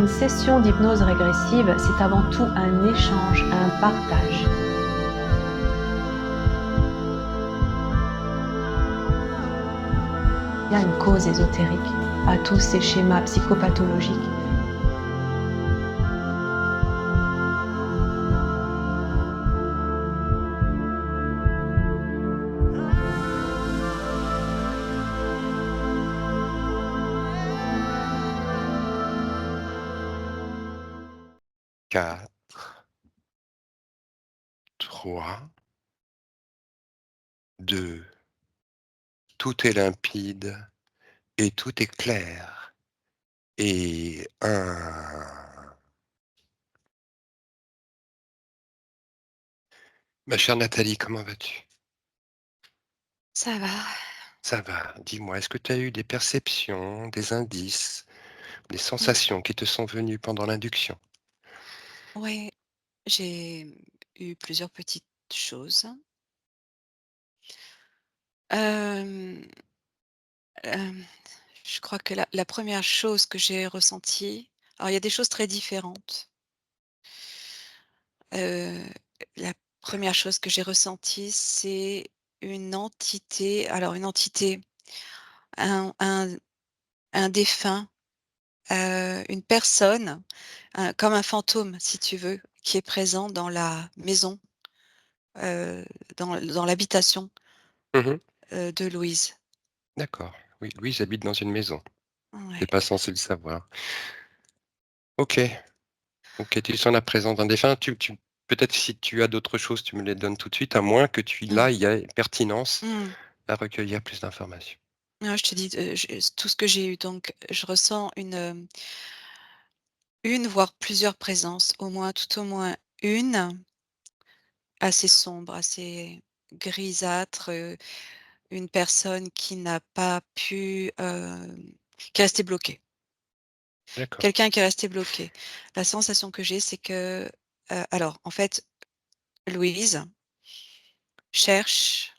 Une session d'hypnose régressive, c'est avant tout un échange, un partage. Il y a une cause ésotérique à tous ces schémas psychopathologiques. Quatre, 3, 2. Tout est limpide et tout est clair et 1. Ma chère Nathalie, comment vas-tu? Ça va. Ça va. Dis-moi, est-ce que tu as eu des perceptions, des indices, des Mmh, sensations qui te sont venues pendant l'induction? ouais, j'ai eu plusieurs petites choses. Hem, hem, je crois que la 1re chose que j'ai ressentie, alors il y a des choses très différentes. Heu, la 1re chose que j'ai ressentie, c'est une entité, alors une entité, un un défunt, une personne, comme un fantôme si tu veux, qui est présent dans la maison, heu, dans l'habitation, Mmh. de Louise. D'accord. Oui, Louise habite dans une maison. Tu Ouais. pas censé le savoir. OK, OK, tu sens la présence d'un défunt. Tu peut-être si tu as d'autres choses, tu me les donnes tout de suite, à moins que tu Mmh. là, il y ait pertinence Mmh. à recueillir plus d'informations. Ouais, je te dis, tout ce que j'ai eu, donc je ressens une voire plusieurs présences, au moins, tout au moins une, assez sombre, assez grisâtre, une personne qui n'a pas pu, qui est restée bloquée. D'accord, Quelqu'un qui est resté bloqué. La sensation que j'ai, c'est que, alors en fait, Louise cherche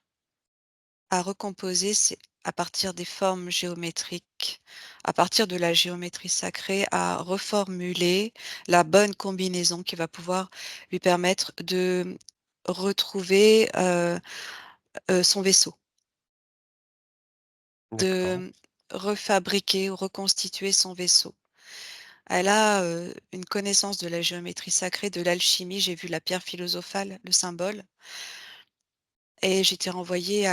à recomposer, c'est à partir des formes géométriques, à partir de la géométrie sacrée, à reformuler la bonne combinaison qui va pouvoir lui permettre de retrouver, son vaisseau, d'accord, de refabriquer ou reconstituer son vaisseau. Elle a, une connaissance de la géométrie sacrée, de l'alchimie. J'ai vu la pierre philosophale, le symbole, et j'étais renvoyée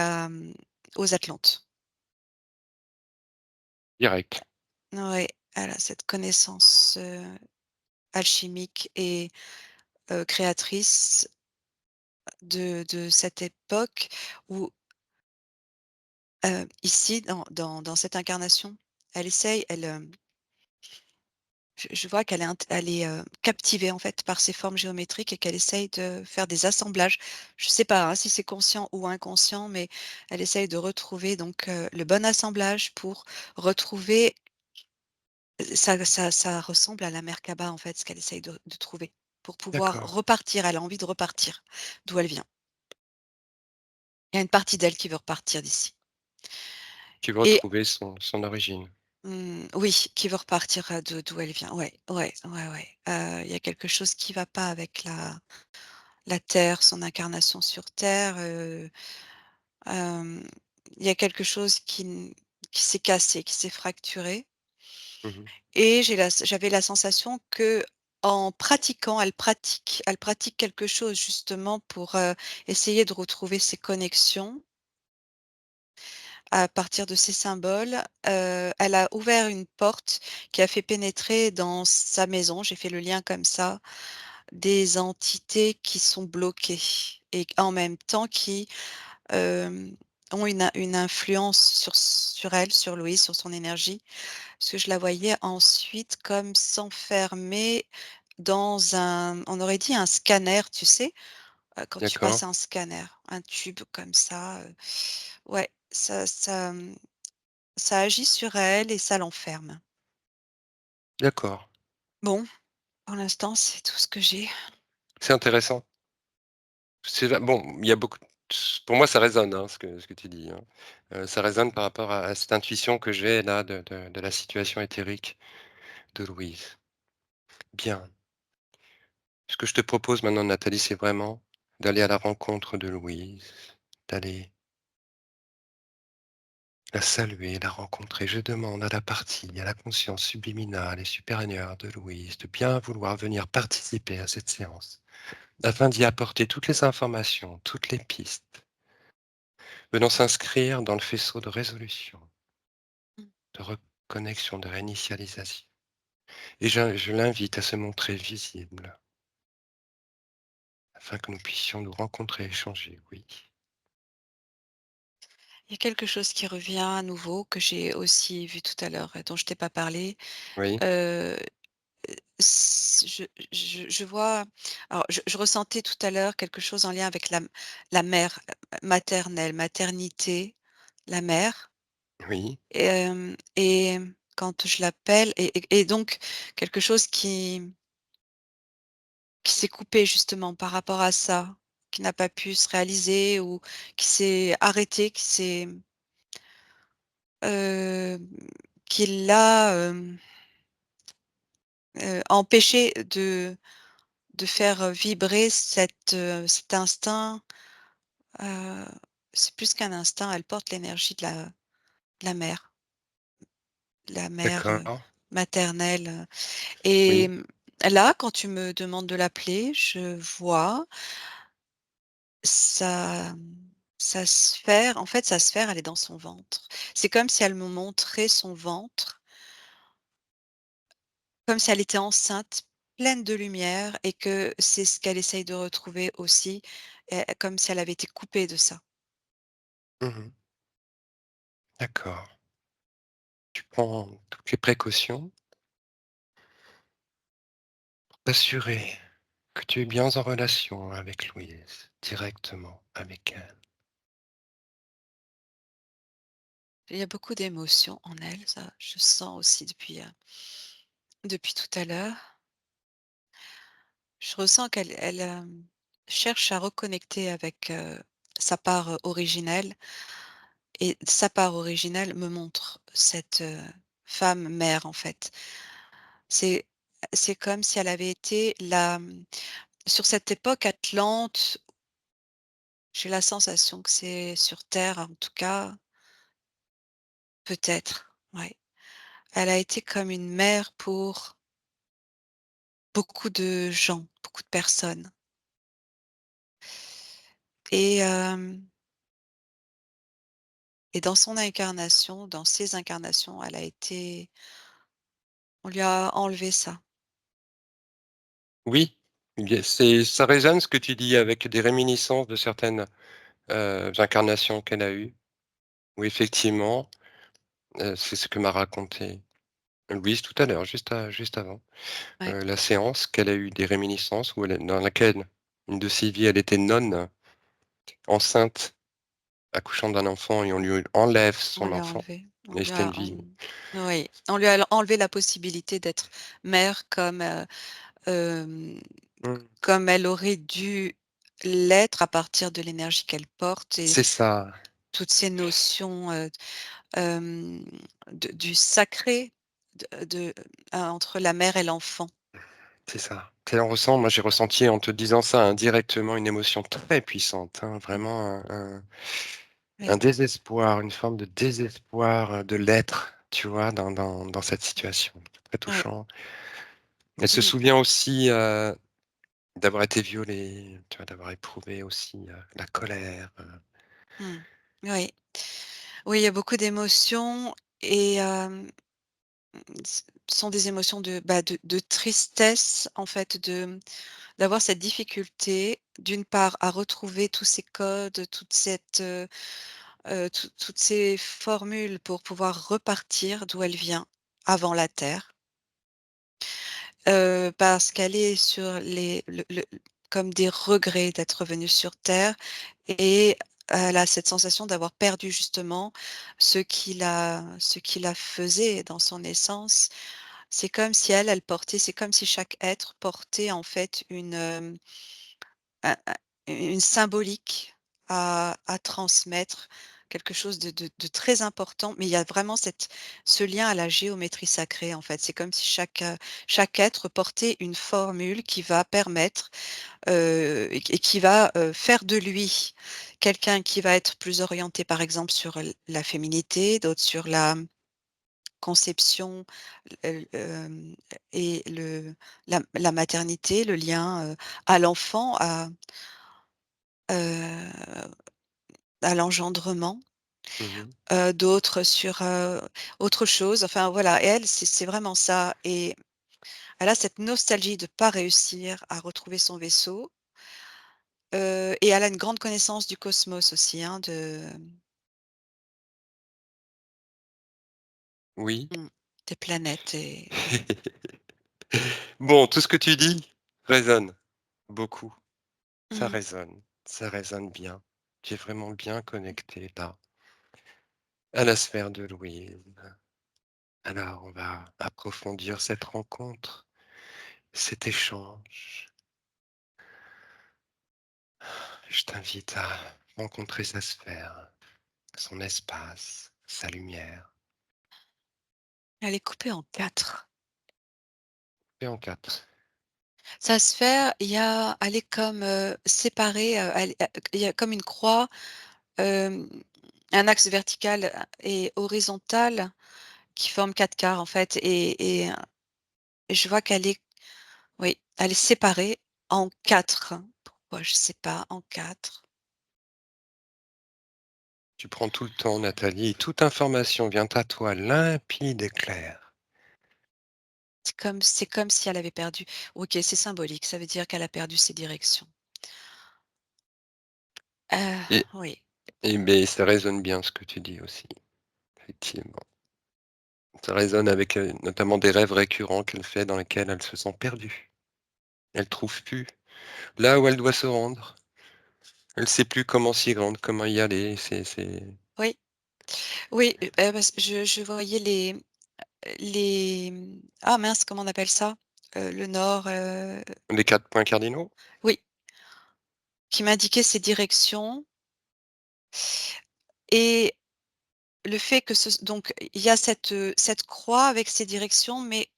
aux Atlantes. direct. Ouais, elle a cette connaissance, alchimique et créatrice de cette époque où, ici dans cette incarnation, elle essaye, je vois qu'elle est elle est, captivée en fait par ces formes géométriques et qu'elle essaye de faire des assemblages. Je sais pas, hein, si c'est conscient ou inconscient, mais elle essaye de retrouver donc, le bon assemblage pour retrouver, ça ressemble à la Merkaba en fait, ce qu'elle essaye de trouver pour pouvoir D'accord. repartir. Elle a envie de repartir d'où elle vient. Il y a une partie d'elle qui veut repartir d'ici Qui veut et retrouver son origine. oui, qui veut repartir, de d'où elle vient. Ouais, ouais, ouais, ouais. Il y a quelque chose qui va pas avec la terre, son incarnation sur terre, hem, il y a quelque chose qui s'est cassé, qui s'est fracturé, Mmh mh. et j'avais la sensation que en pratiquant, elle pratique quelque chose justement pour, essayer de retrouver ses connexions à partir de ces symboles. Elle a ouvert une porte qui a fait pénétrer dans sa maison, j'ai fait le lien comme ça, des entités qui sont bloquées et en même temps qui, hem, ont une influence sur elle, sur Louise, sur son énergie. Parce que je la voyais ensuite comme s'enfermer dans on aurait dit un scanner, tu sais? Quand tu D'accord, passes un scanner, un tube comme ça, ouais, ça agit sur elle et ça l'enferme. d'accord. Bon, pour l'instant, c'est tout ce que j'ai. C'est intéressant. C'est va bon, il y a beaucoup pour moi, ça résonne, hein, ce que tu dis, hein. Ça résonne par rapport à cette intuition que j'ai là de la situation éthérique de Louise. Bien. Ce que je te propose maintenant, Nathalie, c'est vraiment d'aller à la rencontre de Louise, d'aller la saluer, la rencontrer. Je demande à la partie, à la conscience subliminale et supérieure de Louise de bien vouloir venir participer à cette séance, afin d'y apporter toutes les informations, toutes les pistes, venant s'inscrire dans le faisceau de résolution, Mmh. de reconnexion, de réinitialisation. Et je l'invite à se montrer visible, afin que nous puissions nous rencontrer, échanger, oui. Il y a quelque chose qui revient à nouveau, que j'ai aussi vu tout à l'heure et dont je t'ai pas parlé. Oui, Heu, s je vois, alors je ressentais tout à l'heure quelque chose en lien avec la mère, maternelle, maternité, la mère. oui, Et quand je l'appelle et donc quelque chose qui s'est coupé justement par rapport à ça, qui n'a pas pu se réaliser ou qui s'est arrêté, hem, qui l'a, empêché de faire vibrer cet instinct, heu, c'est plus qu'un instinct, elle porte l'énergie de la mère, d'accord, maternelle. Et oui, là, quand tu me demandes de l'appeler, je vois sa sa sphère, en fait, sa sphère, elle est dans son ventre. C'est comme si elle me montrait son ventre, comme si elle était enceinte, pleine de lumière et que c'est ce qu'elle essaye de retrouver aussi, comme si elle avait été coupée de ça. mmh, d'accord. Tu prends toutes les précautions pour t'assurer que tu es bien en relation avec Louise, directement avec elle. Il y a beaucoup d'émotions en elle, ça, je sens aussi depuis tout à l'heure. Je ressens qu'elle cherche à reconnecter avec, sa part, originelle et sa part originelle me montre cette, femme mère, en fait. C'est c'est comme si elle avait été sur cette époque atlante, j'ai la sensation que c'est sur terre, en tout cas, peut-être, ouais. Elle a été comme une mère pour beaucoup de gens, beaucoup de personnes et hem et dans son incarnation, dans ses incarnations, elle a été on lui a enlevé ça. Oui, bien, ça résonne ce que tu dis avec des réminiscences de certaines, incarnations qu'elle a eues, où effectivement, c'est ce que m'a raconté Louise tout à l'heure, juste avant, Ouais, la séance, qu'elle a eu des réminiscences où elle est dans laquelle une de ses vies, elle était nonne, enceinte, accouchant d'un enfant et on lui enlève on son lui a enfant enlevé. On et lui c'était a une vie, oui, on lui a enlevé la possibilité d'être mère hem, mmh, comme elle aurait dû l'être à partir de l'énergie qu'elle porte et c'est ça, toutes ces notions, hem, du sacré entre la mère et l'enfant. c'est ça. Tu on ressent moi j'ai ressenti en te disant ça indirectement une émotion très puissante, hein, Mmh, vraiment un oui, désespoir, une forme de désespoir, de l'être, tu vois? Dans cette situation. Très oui, touchant. Elle se mmh, souvient aussi, d'avoir été violée, tu vois? D'avoir éprouvé aussi, la colère, mmh, oui. Oui, il y a beaucoup d'émotions et ce sont des émotions de tristesse, en fait, d'avoir cette difficulté, d'une part, à retrouver tous ces codes, toutes ces formules pour pouvoir repartir d'où elle vient, avant la terre. Parce qu'elle est sur le comme des regrets d'être venue sur terre et elle a cette sensation d'avoir perdu justement ce qui la faisait dans son essence. C'est comme si elle portait c'est comme si chaque être portait en fait un une symbolique à transmettre, quelque chose de très important, mais il y a vraiment ce lien à la géométrie sacrée, en fait. C'est comme si chaque être portait une formule qui va permettre, et qui va, faire de lui quelqu'un qui va être plus orienté, par exemple, sur la féminité, d'autres sur la conception, et la maternité, le lien, à l'enfant, heu, à l'engendrement, Mmh. d'autres sur, autre chose. Enfin voilà, et elle, c'est vraiment ça, et elle a cette nostalgie de pas réussir à retrouver son vaisseau, et elle a une grande connaissance du cosmos aussi, hein, Oui. mmh, des planètes et ouais. Bon, tout ce que tu dis résonne beaucoup. Mmh. Ça résonne bien. Tu es vraiment bien connecté là, à la sphère de Louise. Alors, on va approfondir cette rencontre, cet échange. Je t'invite à rencontrer sa sphère, son espace, sa lumière. Elle est coupée en 4. Et en quatre. Sa sphère, elle est comme, séparée, il y a comme une croix, hem, un axe vertical et horizontal qui forment 4 quarts en fait, et je vois qu'elle est, oui, elle est séparée en 4. Pourquoi? Je sais pas, en 4. Tu prends tout le temps, Nathalie, et toute information vient à toi limpide et claire. C'est comme si elle avait perdu, OK, c'est symbolique, ça veut dire qu'elle a perdu ses directions. Et, Oui, mais ça résonne bien ce que tu dis aussi, effectivement. Ça résonne avec notamment des rêves récurrents qu'elle fait dans lesquels elle se sent perdue. Elle trouve plus là où elle doit se rendre. Elle sait plus comment s'y rendre, comment y aller. oui, oui, parce que je voyais ah mince, comment on appelle ça? Le nord, Les 4 points cardinaux. oui, qui m'indiquait ses directions, et le fait que donc il y a cette croix avec ses directions, mais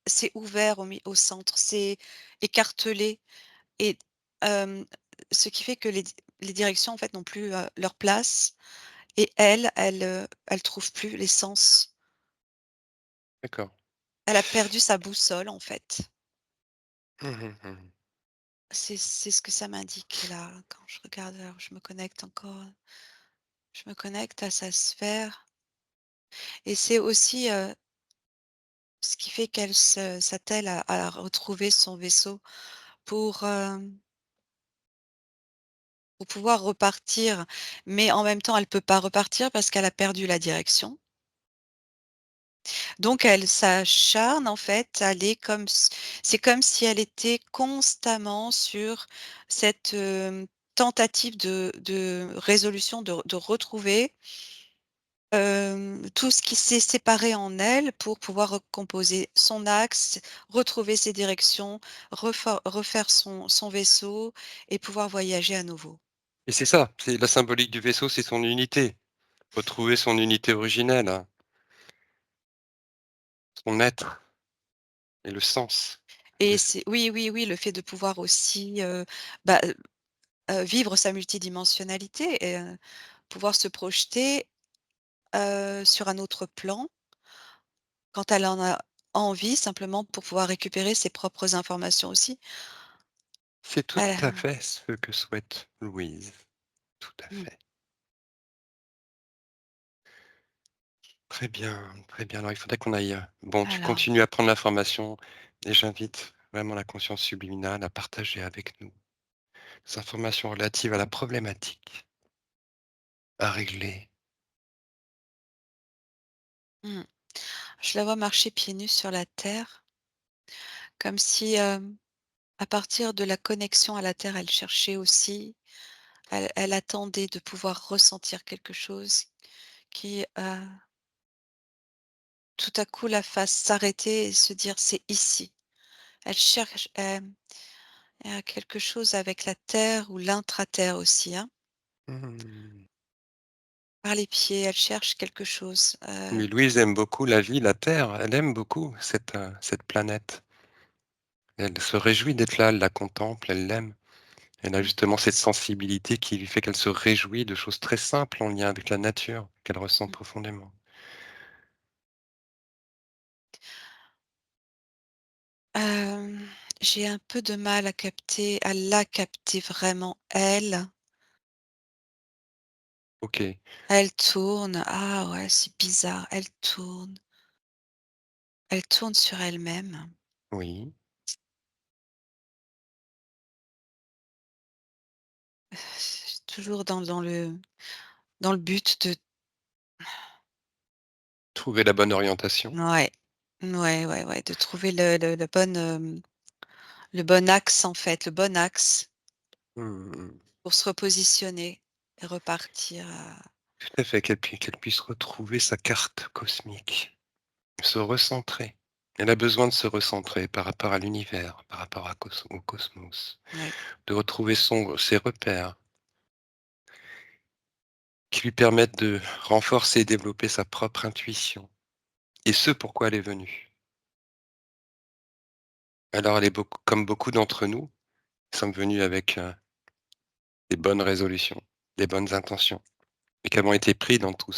c'est ouvert au centre, c'est écartelé, et hem, ce qui fait que les directions en fait n'ont plus, leur place, et elle trouve plus l'essence. D'accord. Elle a perdu sa boussole en fait. Mmh mh. C'est ce que ça m'indique là quand je regarde, alors je me connecte à sa sphère, et c'est aussi, ce qui fait qu'elle s'attelle à retrouver son vaisseau pour, pour pouvoir repartir, mais en même temps, elle peut pas repartir parce qu'elle a perdu la direction. Donc elle s'acharne en fait, elle est comme s c'est comme si elle était constamment sur cette, tentative de résolution, de retrouver, tout ce qui s'est séparé en elle pour pouvoir recomposer son axe, retrouver ses directions, refaire son vaisseau et pouvoir voyager à nouveau. Et c'est ça, c'est la symbolique du vaisseau, c'est son unité. Retrouver son unité originelle, hein, son être et le sens de Et ce c'est oui, oui, oui, le fait de pouvoir aussi, bah, vivre sa multidimensionnalité, et pouvoir se projeter, sur un autre plan quand elle en a envie, simplement pour pouvoir récupérer ses propres informations aussi. c'est tout à Elle fait ce que souhaite Louise. Tout à mmh, fait. Très bien, très bien. Alors il faudrait qu'on aille, bon, tu voilà. continues à prendre l'information et j'invite vraiment la conscience subliminale à partager avec nous des informations relatives à la problématique à régler. Mmh. Je la vois marcher pieds nus sur la terre, comme si, à partir de la connexion à la terre, elle cherchait aussi, elle attendait de pouvoir ressentir quelque chose qui, tout à coup la fasse s'arrêter et se dire: «C'est ici». Elle cherche, il y a quelque chose avec la terre ou l'intra-terre aussi, hein. Mmh. par les pieds, elle cherche quelque chose, Oui, Louise aime beaucoup la vie, la Terre, elle aime beaucoup cette planète. Elle se réjouit d'être là, elle la contemple, elle l'aime. Elle a mmh, justement cette sensibilité qui lui fait qu'elle se réjouit de choses très simples en lien avec la nature, qu'elle ressent mmh. profondément. J'ai un peu de mal à la capter vraiment elle. OK, Elle tourne, ah ouais, c'est bizarre, elle tourne sur elle-même, oui, toujours dans le but de trouver la bonne orientation. ouais, ouais, de trouver le bon axe en fait, le bon axe Mmh mh. pour se repositionner et repartir, Tout à fait, qu'elle puisse retrouver sa carte cosmique, se recentrer. Elle a besoin de se recentrer par rapport à l'univers, par rapport au cosmos, ouais. de retrouver ses repères qui lui permettent de renforcer et développer sa propre intuition et ce pourquoi elle est venue. Alors elle est beaucoup comme beaucoup d'entre nous, nous sommes venus avec, des bonnes résolutions, des bonnes intentions et qui avons été pris dans tout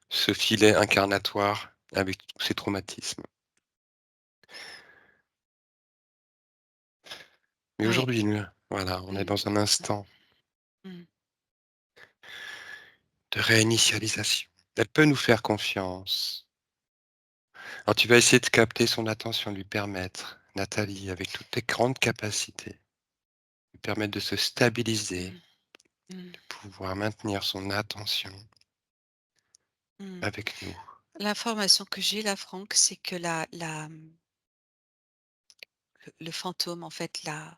ce filet incarnatoire avec tous ces traumatismes. Mais Oui. aujourd'hui, voilà, on est Mmh. dans un instant Mmh. de réinitialisation. Elle peut nous faire confiance. Alors tu vas essayer de capter son attention, lui permettre, Nathalie, avec toutes tes grandes capacités, lui permettre de se stabiliser, Mmh. Mmh. de pouvoir maintenir son attention Mmh. avec nous. L'information que j'ai là, Franck, c'est que le fantôme, en fait, la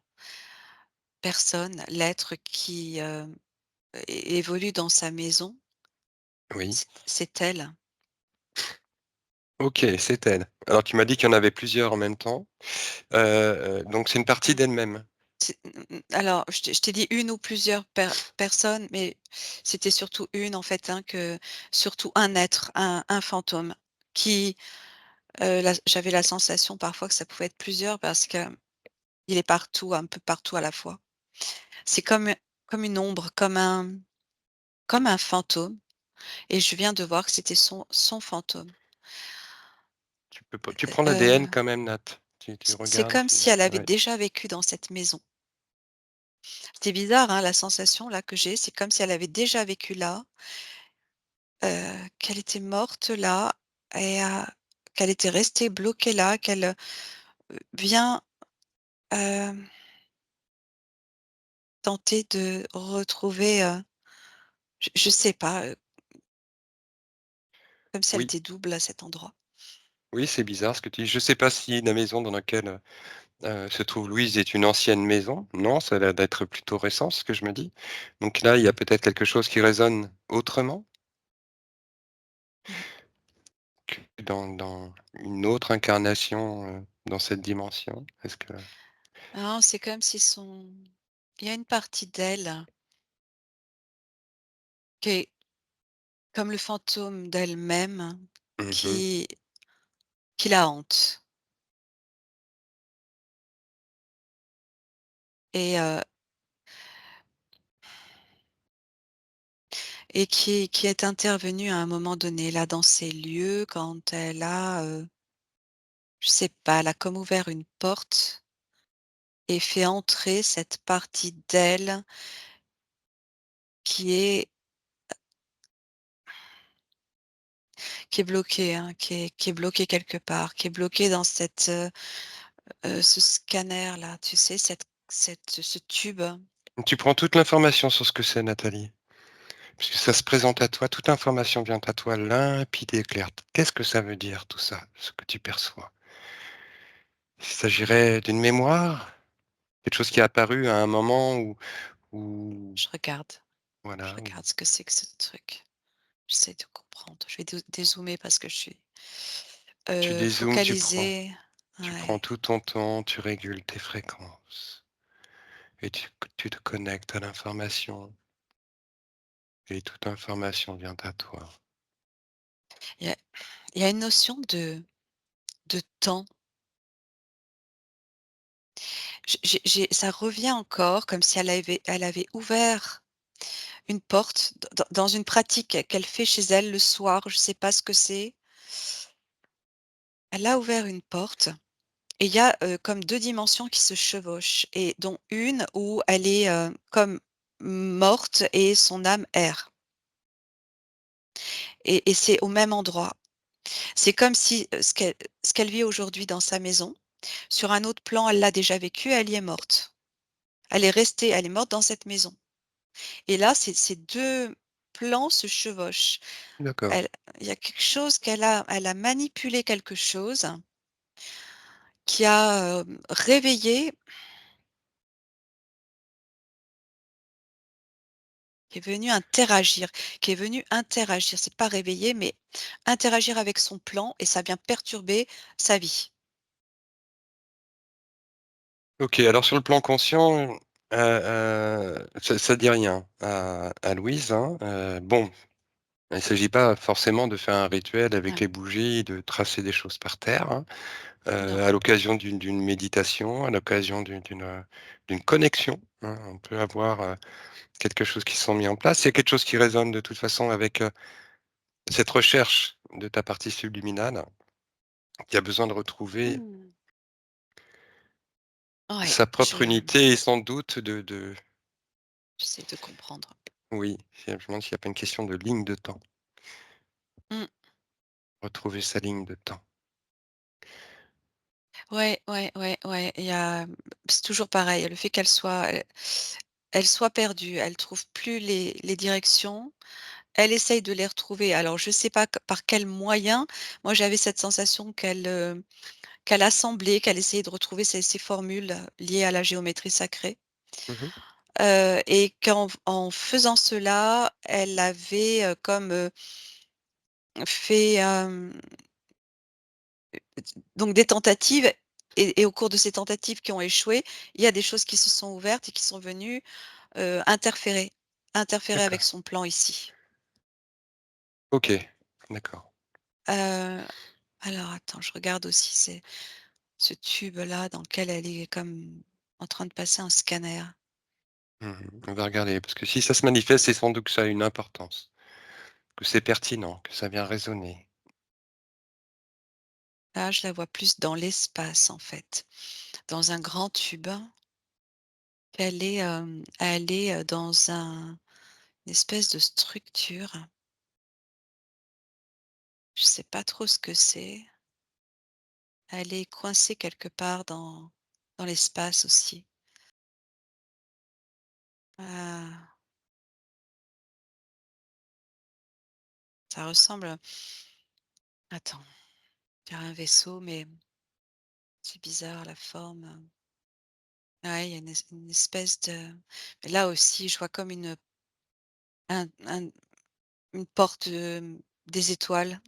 personne, l'être qui, évolue dans sa maison, Oui, c'est elle. OK, c'est elle. Alors tu m'as dit qu'il y en avait plusieurs en même temps, donc c'est une partie Mmh. d'elle-même? Alors je t'ai dit une ou plusieurs personnes, mais c'était surtout une en fait, hein, que surtout un être, un fantôme qui, j'avais la sensation parfois que ça pouvait être plusieurs parce qu'il est partout, un peu partout à la fois. C'est comme une ombre, comme un fantôme et je viens de voir que c'était son fantôme. Tu prends l'ADN Heu, quand même, Nat? Tu c'est regardes, comme tu si elle avait ouais. déjà vécu dans cette maison. C'est bizarre, hein, la sensation là que j'ai, c'est comme si elle avait déjà vécu là, qu'elle était morte là et qu'elle était restée bloquée là, qu'elle, vient, hem, tenter de retrouver, je sais pas, comme si elle Oui, était double à cet endroit. oui, c'est bizarre ce que tu dis. Je sais pas si la maison dans laquelle, se trouve Louise est une ancienne maison. Non, ça a l'air d'être plutôt récent, ce que je me dis. Donc là, il y a peut-être quelque chose qui résonne autrement Mmh. que dans une autre incarnation, dans cette dimension. Est-ce que Non, c'est comme si il y a une partie d'elle qui est comme le fantôme d'elle-même mmh qui qui la hante et qui est intervenue à un moment donné là dans ces lieux quand elle a, je sais pas, elle a comme ouvert une porte et fait entrer cette partie d'elle qui est qui est bloquée, hein, qui est bloquée quelque part, qui est bloquée dans ce scanner-là, tu sais, ce tube. Tu prends toute l'information sur ce que c'est, Nathalie? Puisque ça se présente à toi, toute information vient à toi limpide et claire. Qu'est-ce que ça veut dire tout ça, ce que tu perçois? Il s'agirait d'une mémoire? Quelque chose qui est apparu à un moment où Je regarde, je voilà, où regarde ce que c'est que ce truc. J'essaie de comprendre. Je vais dézoomer parce que je suis, tu dézoomes, focalisée. tu Ouais. prends tout ton temps, tu régules tes fréquences et tu te connectes à l'information et toute information vient à toi. Il y a il y a une notion de temps. J'ai ça revient encore comme si elle avait ouvert une porte dans une pratique qu'elle fait chez elle le soir, je ne sais pas ce que c'est. Elle a ouvert une porte et il y a, comme 2 dimensions qui se chevauchent et dont une où elle est, comme morte et son âme erre et c'est au même endroit. C'est comme si, ce qu'elle vit aujourd'hui dans sa maison, sur un autre plan, elle l'a déjà vécu, elle y est morte. Elle est morte dans cette maison et là, ces 2 plans se chevauchent. D'accord. Elle Il y a quelque chose elle a manipulé quelque chose qui a, réveillé, qui est venu interagir qui est venu interagir. C'est pas réveiller, mais interagir avec son plan et ça vient perturber sa vie. OK, alors sur le plan conscient, ça dit rien à Louise, hein, bon, il ne s'agit pas forcément de faire un rituel avec Ouais, les bougies, de tracer des choses par terre, hein, non. à l'occasion d'une méditation, à l'occasion d'une connexion, hein, on peut avoir, quelque chose qui sont mis en place. C'est quelque chose qui résonne de toute façon avec, cette recherche de ta partie subliminale, qui a besoin de retrouver Mmh. Ouais, sa propre unité et sans doute de j'essaie de comprendre. oui, je me demande s'il n'y a pas une question de ligne de temps, Mmh. retrouver sa ligne de temps. Ouais, ouais, ouais, ouais, c'est toujours pareil, le fait qu'elle soit perdue, elle trouve plus les directions, elle essaye de les retrouver. Alors je sais pas par quel moyen. Moi, j'avais cette sensation qu'elle assemblait, qu'elle essayait de retrouver ces formules liées à la géométrie sacrée, Mmh. et en faisant cela, elle avait, comme, fait, donc des tentatives et au cours de ces tentatives qui ont échoué, il y a des choses qui se sont ouvertes et qui sont venues, interférer avec D'accord. son plan ici. OK, d'accord. Heu, alors attends, je regarde aussi ce tube-là dans lequel elle est comme en train de passer un scanner. Mmh. On va regarder parce que si ça se manifeste, c'est sans doute que ça a une importance, que c'est pertinent, que ça vient résonner. Là, je la vois plus dans l'espace, en fait, dans un grand tube. Elle est, dans une espèce de structure. Je sais pas trop ce que c'est. Elle est coincée quelque part dans l'espace aussi. Ah, ça ressemble, attends, on dirait un vaisseau, mais c'est bizarre la forme. Ouais, il y a une espèce de, mais là aussi, je vois comme une porte, des étoiles,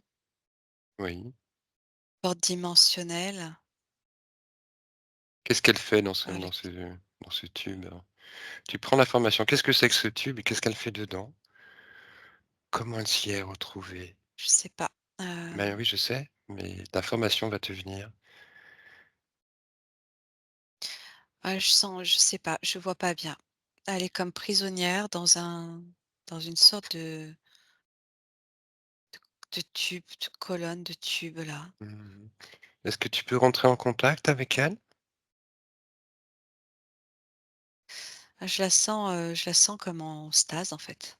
Oui. porte dimensionnelle. Qu'est-ce qu'elle fait dans ce Ah, dans ce tube? Tu prends l'information, qu'est-ce que c'est que ce tube et qu'est-ce qu'elle fait dedans? Comment elle s'y est retrouvée? je sais pas. Ben oui, je sais, mais l'information va te venir. Je sais pas, je vois pas bien. Elle est comme prisonnière dans une sorte de tube, de colonne de tube là. Mmh. Est-ce que tu peux rentrer en contact avec elle? Ah, je la sens comme en stase en fait.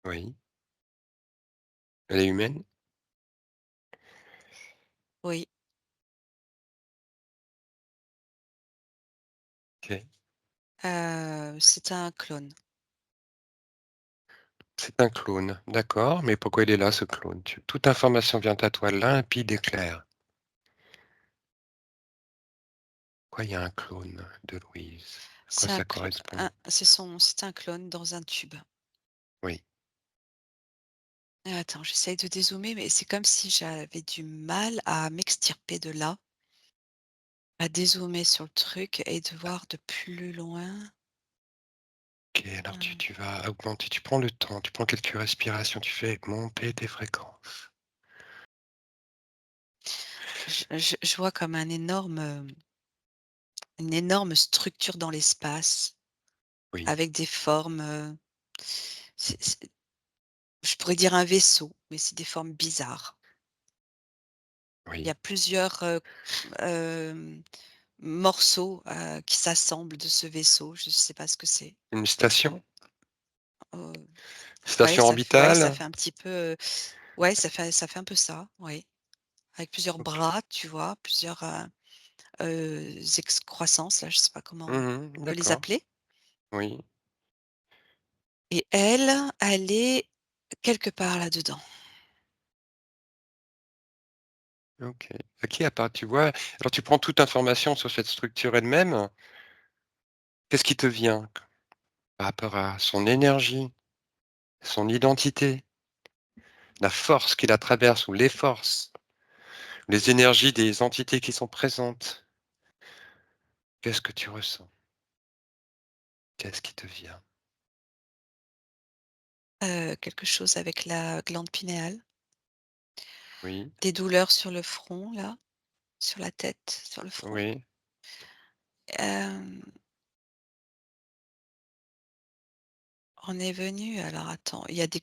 Oui. Elle est humaine? Oui, OK. c'est un clone. C'est un clone, d'accord, mais pourquoi il est là ce clone? Toute information vient à toi limpide et claire. Pourquoi il y a un clone de Louise? À quoi ça correspond? C'est un clone dans un tube. Oui. Attends, j'essaye de dézoomer, mais c'est comme si j'avais du mal à m'extirper de là, à dézoomer sur le truc et de voir de plus loin. OK, alors tu Mmh. tu vas augmenter, tu prends le temps, tu prends quelques respirations, tu fais monter tes fréquences. Je vois comme une énorme structure dans l'espace Oui, avec des formes, c'est je pourrais dire un vaisseau, mais c'est des formes bizarres. Il y oui. a plusieurs, hem, morceaux, qui s'assemblent de ce vaisseau. Je ne sais pas ce que c'est. Une station? Heu, Station ouais, ça orbitale? fait un petit peu, ouais, ça fait un peu ça, oui. Avec plusieurs OK. bras, tu vois? Plusieurs, excroissances là, je sais pas comment on Mmh, peut les d'accord. appeler. Oui. Et elle est quelque part là-dedans. OK. OK, à part tu vois, alors tu prends toute information sur cette structure elle-même. Qu'est-ce qui te vient par rapport à son énergie, son identité, la force qui la traverse ou les forces, les énergies des entités qui sont présentes? Qu'est-ce que tu ressens? Qu'est-ce qui te vient? Quelque chose avec la glande pinéale, Oui, des douleurs sur le front là, sur la tête, sur le front. oui, Hem, on est venu alors attends, il y a d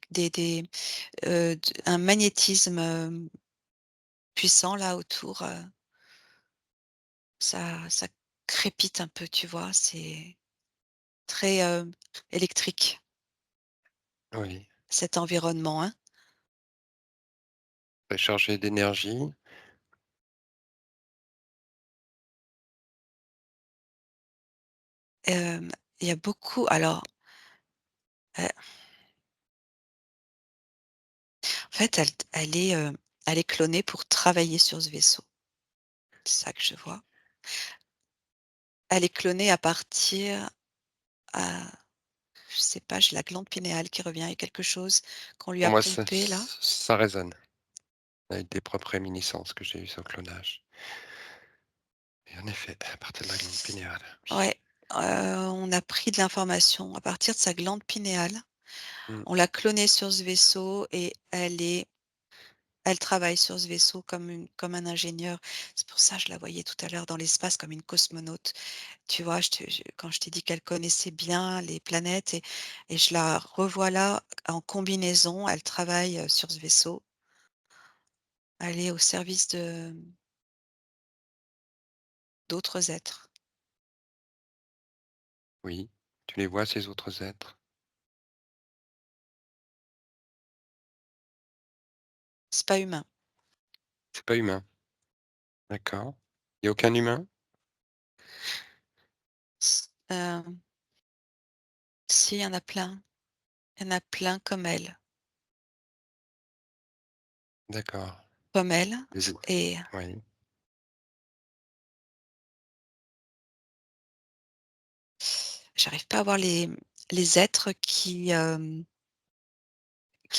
un magnétisme, puissant là autour, ça crépite un peu, tu vois? C'est très, électrique oui. cet environnement, hein. Recharger d'énergie. Hem, il y a beaucoup alors, heu, en fait, elle est clonée pour travailler sur ce vaisseau. C'est ça que je vois. Elle est clonée à partir, à je sais pas, j'ai la glande pinéale qui revient. Il y a quelque chose qu'on lui Pour a moi, pompé là. ça résonne avec des propres réminiscences que j'ai eues sur le clonage. Et en effet, à partir de la glande pinéale, oui. Ouais, on a pris de l'information à partir de sa glande pinéale. Mmh, On l'a clonée sur ce vaisseau et elle travaille sur ce vaisseau comme un ingénieur. C'est pour ça, je la voyais tout à l'heure dans l'espace comme une cosmonaute. Tu vois, quand je t'ai dit qu'elle connaissait bien les planètes et je la revois là en combinaison, elle travaille, sur ce vaisseau. Elle est au service de d'autres êtres. oui. Tu les vois ces autres êtres? C'est pas humain. C'est pas humain, d'accord. Il y a aucun humain? Si, il y en a plein. Il y en a plein D'accord. comme elle Les et Oui, j'arrive pas à voir les êtres qui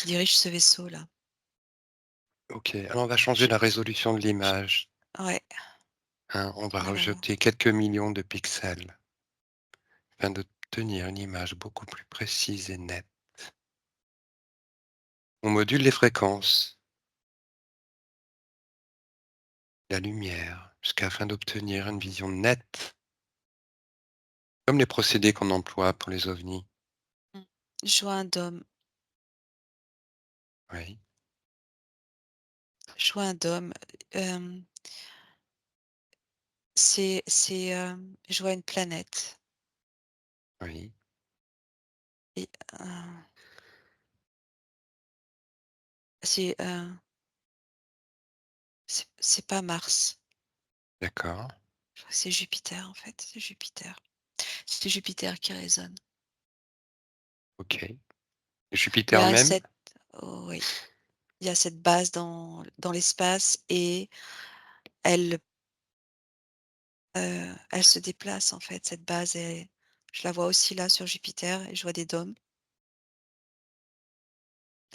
dirigent ce vaisseau-là. OK. Alors on va changer Je la résolution de je l'image, ouais, hein. On va alors, rajouter quelques millions de pixels afin d'obtenir une image beaucoup plus précise et nette. On module les fréquences, la lumière, jusqu'à afin d'obtenir une vision nette, comme les procédés qu'on emploie pour les ovnis. mmh, je vois un dôme, Oui, je vois un dôme, hem, je vois une planète oui, et c'est, c'est pas Mars. d'accord, Je crois que c'est Jupiter, en fait, c'est Jupiter. C'est Jupiter qui résonne. OK. Il y Jupiter a même? cette oh oui, il y a cette base dans l'espace et elle, elle se déplace, en fait, cette base et je la vois aussi là sur Jupiter et je vois des dômes.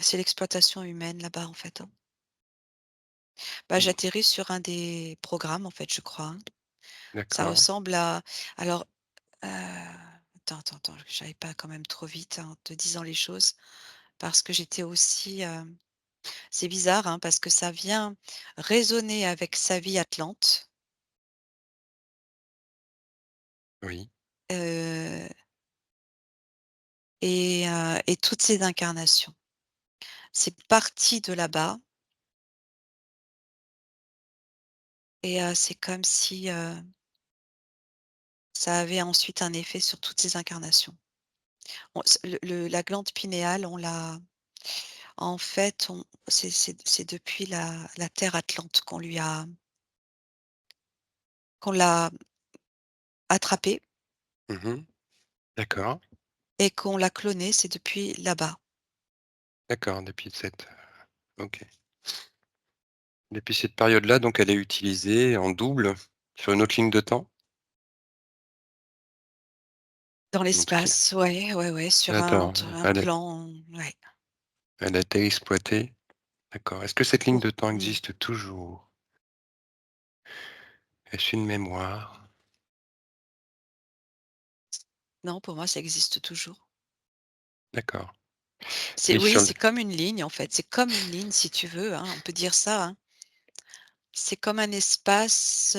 C'est l'exploitation humaine là-bas, en fait, hein. Bah, Mmh, j'atterris sur un des programmes, en fait, je crois, hein. Ça d'accord. ressemble à alors, heu, attends, j'aille pas quand même trop vite, hein, en te disant les choses, parce que j'étais aussi, c'est bizarre, hein, parce que ça vient résonner avec sa vie atlante, Oui. heu et toutes ses incarnations. C'est parti de là-bas et c'est comme si, ça avait ensuite un effet sur toutes ses incarnations. On s le la glande pinéale, on l'a en fait, on c'est depuis la terre atlante qu'on l'a attrapée Mmh. D'accord, et qu'on l'a clonée, c'est depuis là-bas. d'accord, depuis cette, OK. Depuis cette période-là, donc elle est utilisée en double sur une autre ligne de temps? Dans Donc ce qui l'espace, ouais, ouais, ouais, sur attends, un plan, ouais, elle a été exploitée, d'accord. Est-ce que cette ligne de pour temps existe toujours? Est-ce une mémoire? non, pour moi, ça existe toujours. D'accord. C'est Oui, oui, sur le c'est comme une ligne, en fait, c'est comme une ligne si tu veux, hein, on peut dire ça, hein. C'est comme un espace,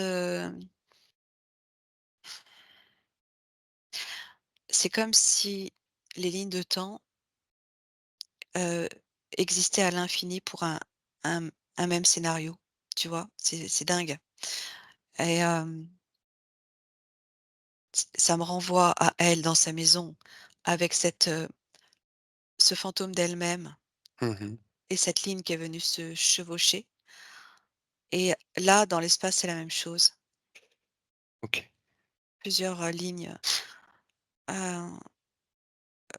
c'est comme si les lignes de temps, heu, existaient à l'infini pour un un même scénario, tu vois? C'est dingue et ça me renvoie à elle dans sa maison avec ce fantôme d'elle-même mmh. et cette ligne qui est venue se chevaucher et là, dans l'espace, c'est la même chose. OK. Plusieurs, lignes, heu,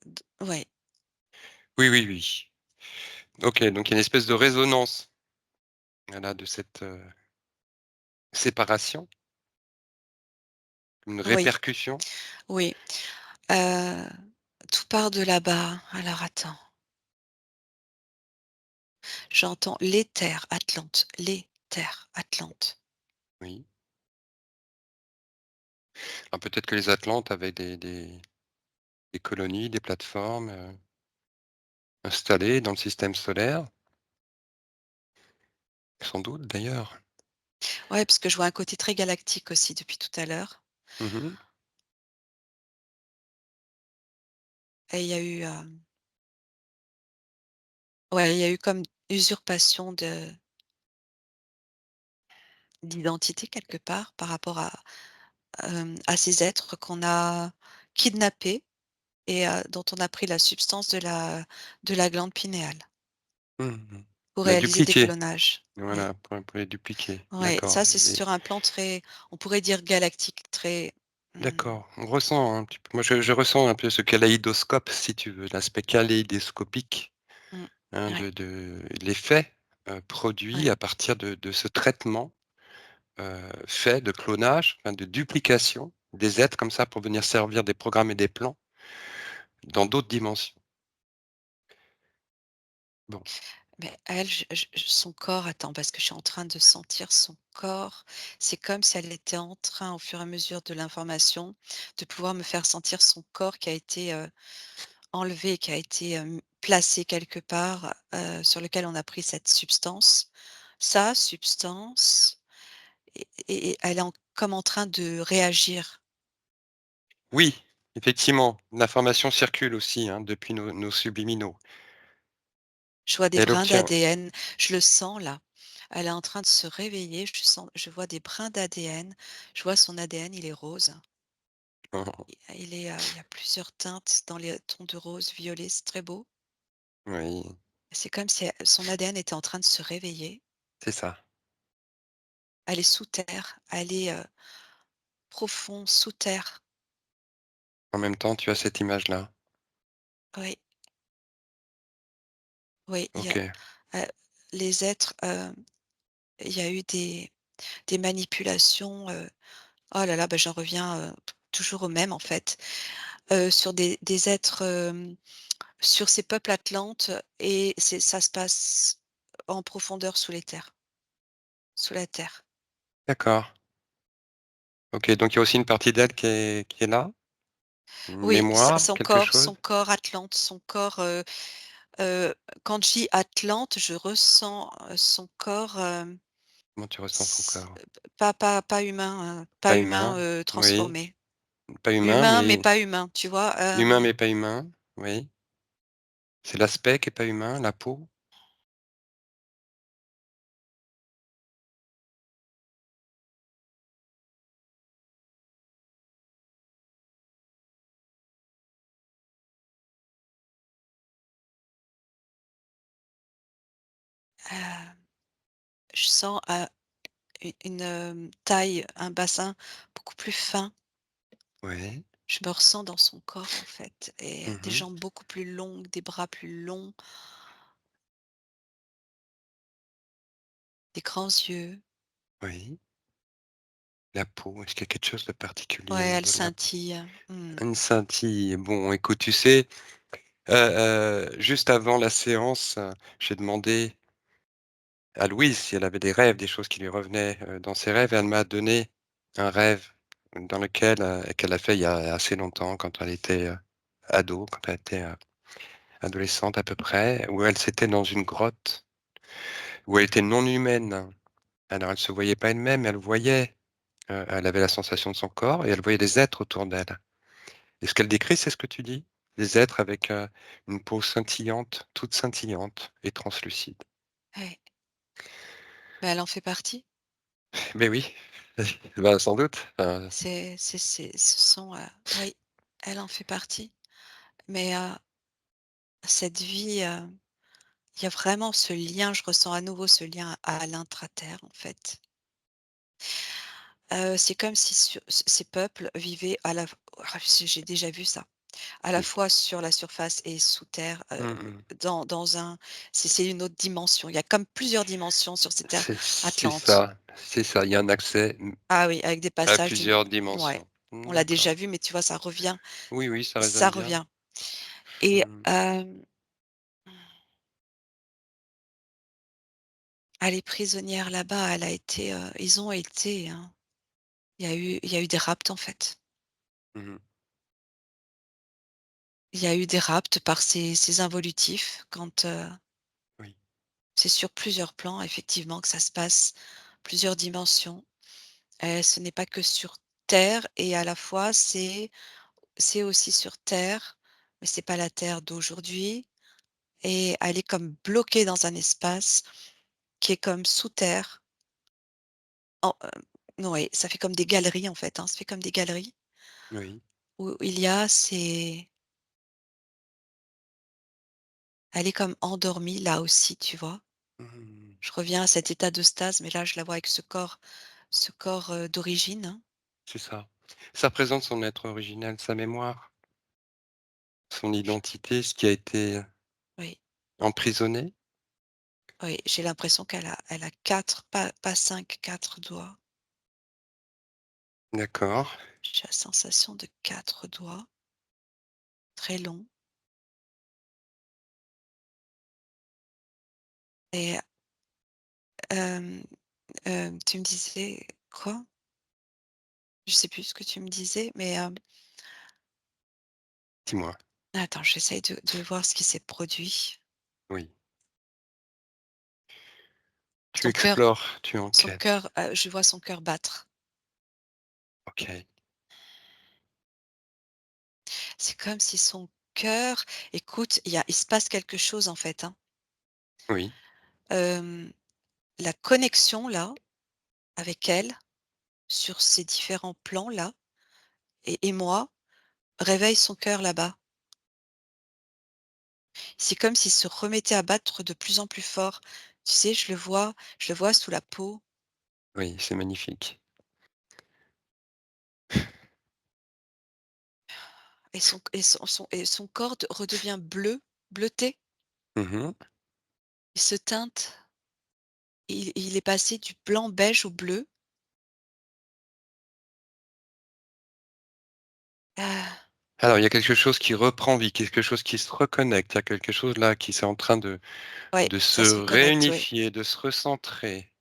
d ouais, Oui, oui, oui. OK, donc il y a une espèce de résonance, voilà, de cette, séparation, une oui, répercussion. oui, heu, tout part de là-bas. Alors attends, j'entends l'éther Atlante, l'éther Atlante. Oui. Alors peut-être que les Atlantes avaient des colonies, des plateformes, installées dans le système solaire, sans doute d'ailleurs. Ouais, parce que je vois un côté très galactique aussi depuis tout à l'heure Mmh. et il y a eu, ouais, il y a eu comme usurpation d'identité quelque part par rapport à ces êtres qu'on a kidnappés et dont on a pris la substance de la glande pinéale Mmh. pour La réaliser des dupliquer, clonages. Ouais, voilà, pour les dupliquer. ouais, D'accord ça c'est et sur un plan très, on pourrait dire galactique, très, mmh, d'accord, on ressent un petit peu moi je ressens un peu ce kaléidoscope si tu veux, l'aspect kaléidoscopique, mmh, hein, ouais, de l'effet, ouais. produit à partir de ce traitement, fait de clonage, enfin de duplication des êtres comme ça pour venir servir des programmes et des plans dans d'autres dimensions. Bon. Mais elle, son corps, attends, parce que je suis en train de sentir son corps. C'est comme si elle était en train, au fur et à mesure de l'information, de pouvoir me faire sentir son corps qui a été, enlevé, qui a été, placé quelque part, sur lequel on a pris cette substance. Sa substance et elle est comme en train de réagir. Oui, effectivement, l'information circule aussi, hein, depuis nos subliminaux. Je vois des Elle brins obtient d'ADN, je le sens là. Elle est en train de se réveiller, je vois des brins d'ADN, je vois son ADN, il est rose. Il y a plusieurs teintes dans les tons de rose, violet, c'est très beau. oui, C'est comme si son ADN était en train de se réveiller. c'est ça. Elle est sous terre, elle est, profond, sous terre. En même temps, tu as cette image-là. Oui, oui, il y a, OK. heu, les êtres, il y a eu des manipulations, oh là là, bah, j'en reviens, toujours au même en fait, sur des êtres, sur ces peuples atlantes et ça se passe en profondeur sous les terres, sous la terre. D'accord. OK, donc il y a aussi une partie d'elle qui est là? Une Oui, s mémoire, quelque son chose? corps Atlante, son corps, quand je dis Atlante, je ressens, son corps, Comment tu ressens son s corps? pas humain, pas Pas humain, humain, oui, transformé. pas humain, Humain, mais mais pas humain, tu vois? humain, mais pas humain, oui. C'est l'aspect qui est pas humain, la peau? Heu, je sens, une, taille, un bassin beaucoup plus fin. Oui. Je me ressens dans son corps, en fait, et des Mmh. jambes beaucoup plus longues, des bras plus longs, des grands yeux. Oui. La peau, est-ce qu'il y a quelque chose de particulier au Ouais, elle niveau de la peau? scintille. Mmh. Une scintille. Bon, écoute, tu sais, juste avant la séance, j'ai demandé à Louise si elle avait des rêves, des choses qui lui revenaient, dans ses rêves, et elle m'a donné un rêve dans lequel, qu'elle a fait il y a assez longtemps quand elle était, ado, quand elle était, adolescente à peu près, où elle s'était dans une grotte, où elle était non humaine. Alors elle se voyait pas elle-même, elle voyait, elle avait la sensation de son corps et elle voyait des êtres autour d'elle. Et ce qu'elle décrit, c'est ce que tu dis? Des êtres avec, une peau scintillante, toute scintillante et translucide. Ouais. Bah, elle en fait partie. Mais oui, bah, sans doute, Ce sont, oui, elle en fait partie. Mais, cette vie, il y a vraiment ce lien, je ressens à nouveau ce lien à l'intraterre, en fait. C'est comme si ces peuples vivaient à la f j'ai déjà vu ça. À la oui. fois sur la surface et sous terre, Mmh mh. dans un c'est une autre dimension. Il y a comme plusieurs dimensions sur cette terre C'est atlante. ça, c'est ça. Il y a un accès, Ah oui, avec des à passages plusieurs ouais, dimensions. Mmh, on l'a d'accord. déjà vu, mais tu vois, Oui, oui, ça ça résonne bien. revient et Mmh. elle est prisonnière là-bas, ils ont été, hein, il y a eu des rapts, en fait. Mmh mh. Il y a eu des rapts par ces involutifs quand, Oui, c'est sur plusieurs plans effectivement que ça se passe, plusieurs dimensions. Ce n'est pas que sur terre et à la fois c'est aussi sur terre, mais c'est pas la terre d'aujourd'hui et elle est comme bloquée dans un espace qui est comme sous terre. En oui, ça fait comme des galeries en fait, hein, ça fait comme des galeries oui. où il y a ces elle est comme endormie là aussi, tu vois? Mmh. Je reviens à cet état de stase, mais là je la vois avec ce corps, d'origine, hein. C'est ça. Ça représente son être originel, sa mémoire, son identité, ce qui a été Oui, emprisonné. oui, j'ai l'impression elle a 4, pas 5, 4 doigts. D'accord. J'ai la sensation de 4 doigts, très longs et hem, tu me disais quoi? Je sais plus ce que tu me disais, mais, Dis-moi. attends, j'essaye de voir ce qui s'est produit. Oui. Tu Son cœur explores, tu enquêtes. je vois son cœur battre. OK. C'est comme si son cœur écoute, il se passe quelque chose en fait, hein. Oui, Hem, la connexion là, avec elle, sur ces différents plans là et moi, réveille son cœur là-bas. C'est comme s'il se remettait à battre de plus en plus fort. Tu sais, je le vois sous la peau oui, c'est magnifique. et son corps redevient bleu, bleuté. Mmh. Il se teinte. Il est passé du blanc beige au bleu. Ah, Alors, il y a quelque chose qui reprend vie, quelque chose qui se reconnecte. Il y a quelque chose là qui est en train ouais, de se ça se reconnecte, oui, réunifier, de se recentrer.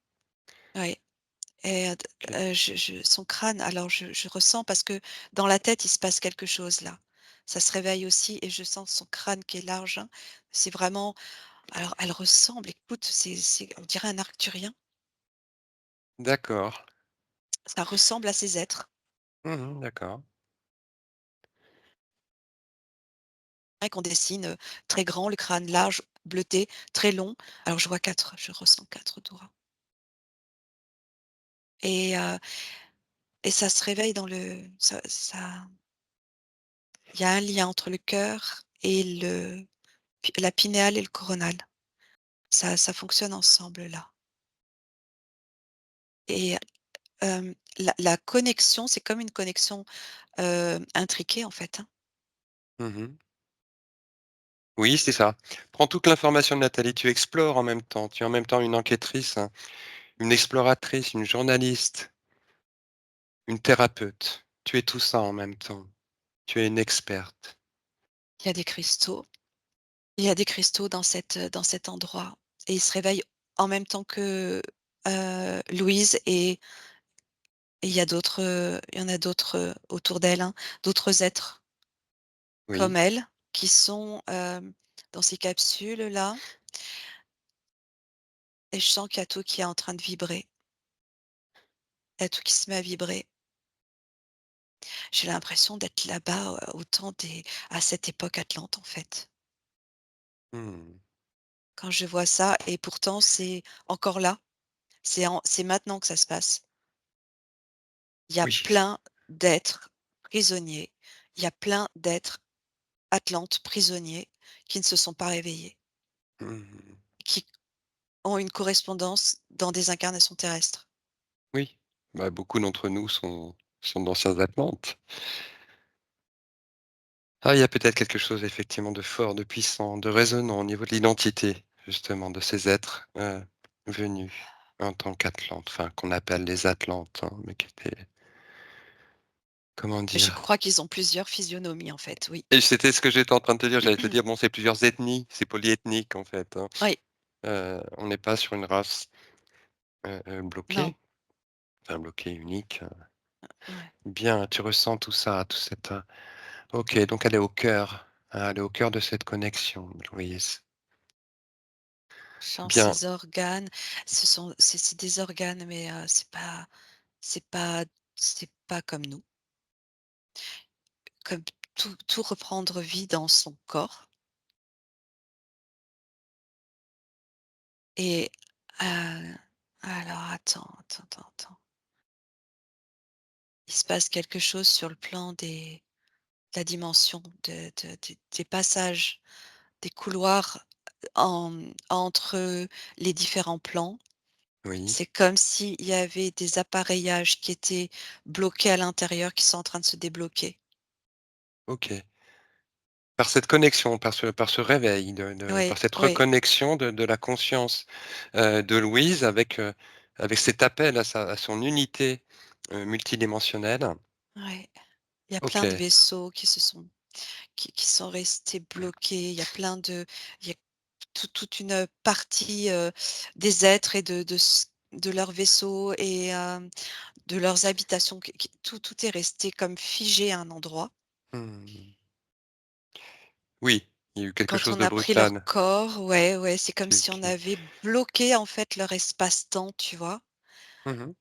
oui. et OK. je son crâne, alors je ressens parce que dans la tête, il se passe quelque chose là. Ça se réveille aussi et je sens son crâne qui est large, hein. C'est vraiment alors elle ressemble, écoute, c'est on dirait un arcturien. D'accord. Ça ressemble à ces êtres. Mmh, d'accord. Ouais, qu'on dessine, très grand, le crâne large, bleuté, très long. Alors je ressens 4 doigts et heu et ça se réveille dans le ça il y a un lien entre le cœur et la pinéale et le coronal. Ça fonctionne ensemble là et la connexion, c'est comme une connexion, intriquée en fait, hein. Mmh. Oui, c'est ça. Prends toute l'information de Nathalie, tu explores en même temps. Tu es en même temps une enquêtrice, hein, une exploratrice, une journaliste, une thérapeute. Tu es tout ça en même temps. Tu es une experte. Il y a des cristaux il y a des cristaux dans cet endroit et ils se réveillent en même temps que, Louise et il y en a d'autres, autour d'elle, hein, d'autres êtres comme Oui, elle qui sont, dans ces capsules-là et je sens qu'il y a tout qui est en train de vibrer. Il y a tout qui se met à vibrer. J'ai l'impression d'être là-bas, au temps des à cette époque Atlante, en fait. mmh, Quand je vois ça et pourtant c'est encore là, c'est maintenant que ça se passe. Il y a oui, plein d'êtres prisonniers, il y a plein d'êtres Atlantes prisonniers qui ne se sont pas réveillés, mmh, qui ont une correspondance dans des incarnations terrestres. oui. Bah, beaucoup d'entre nous sont d'anciens Atlantes. Ah, il y a peut-être quelque chose effectivement de fort, de puissant, de résonnant au niveau de l'identité, justement, de ces êtres, venus en tant qu'Atlantes, enfin, qu'on appelle les Atlantes, hein, mais qui étaient, comment Je dire? crois qu'ils ont plusieurs physionomies, en fait, oui. Et c'était ce que j'étais en train de te dire, j'allais te dire, bon, c'est plusieurs ethnies, c'est polyethnique, en fait, hein. Oui, On n'est pas sur une race, non, bloquée, enfin bloquée, unique, ouais. bien, tu ressens tout ça, tout cette, OK, donc elle est au cœur, hein, elle est au cœur de cette connexion, Louise. Je sens Bien, ces organes, c'est des organes, mais c'est pas c'est pas comme nous. Comme tout reprendre vie dans son corps et alors attends. Il se passe quelque chose sur le plan de la dimension des passages, des couloirs entre les différents plans. oui, C'est comme s'il y avait des appareillages qui étaient bloqués à l'intérieur, qui sont en train de se débloquer. OK. Par cette connexion, par ce réveil, Oui, par cette oui, reconnexion de la conscience, de Louise avec cet appel à son unité, multidimensionnelle. ouais. Il y a plein de OK. vaisseaux qui sont restés bloqués. Il y a plein de il y a toute une partie, des êtres et de leurs vaisseaux et de leurs habitations qui tout est resté comme figé à un endroit. Mmh. Oui, il y a eu quelque Quand chose on de a pris leur brutal corps, ouais, ouais, c'est comme qui si on qui avait bloqué, en fait, leur espace-temps, tu vois? mmh.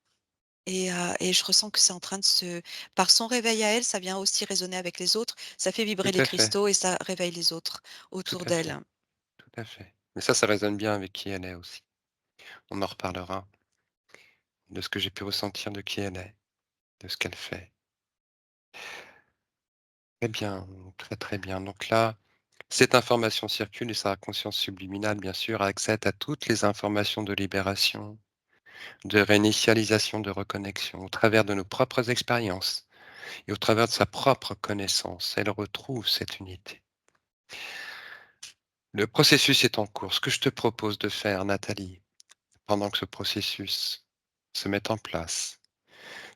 Et je ressens que c'est en train de se par son réveil à elle, ça vient aussi résonner avec les autres, ça fait vibrer Tout les à fait, cristaux et ça réveille les autres tout autour à fait, d'elle. tout à fait. Mais ça résonne bien avec qui elle est aussi. On en reparlera de ce que j'ai pu ressentir de qui elle est, de ce qu'elle fait. Très bien, très, très bien. Donc là, cette information circule et sa conscience subliminale, bien sûr, accède à toutes les informations de libération, de réinitialisation, de reconnexion, au travers de nos propres expériences et au travers de sa propre connaissance. Elle retrouve cette unité. Le processus est en cours. Ce que je te propose de faire, Nathalie, pendant que ce processus se met en place,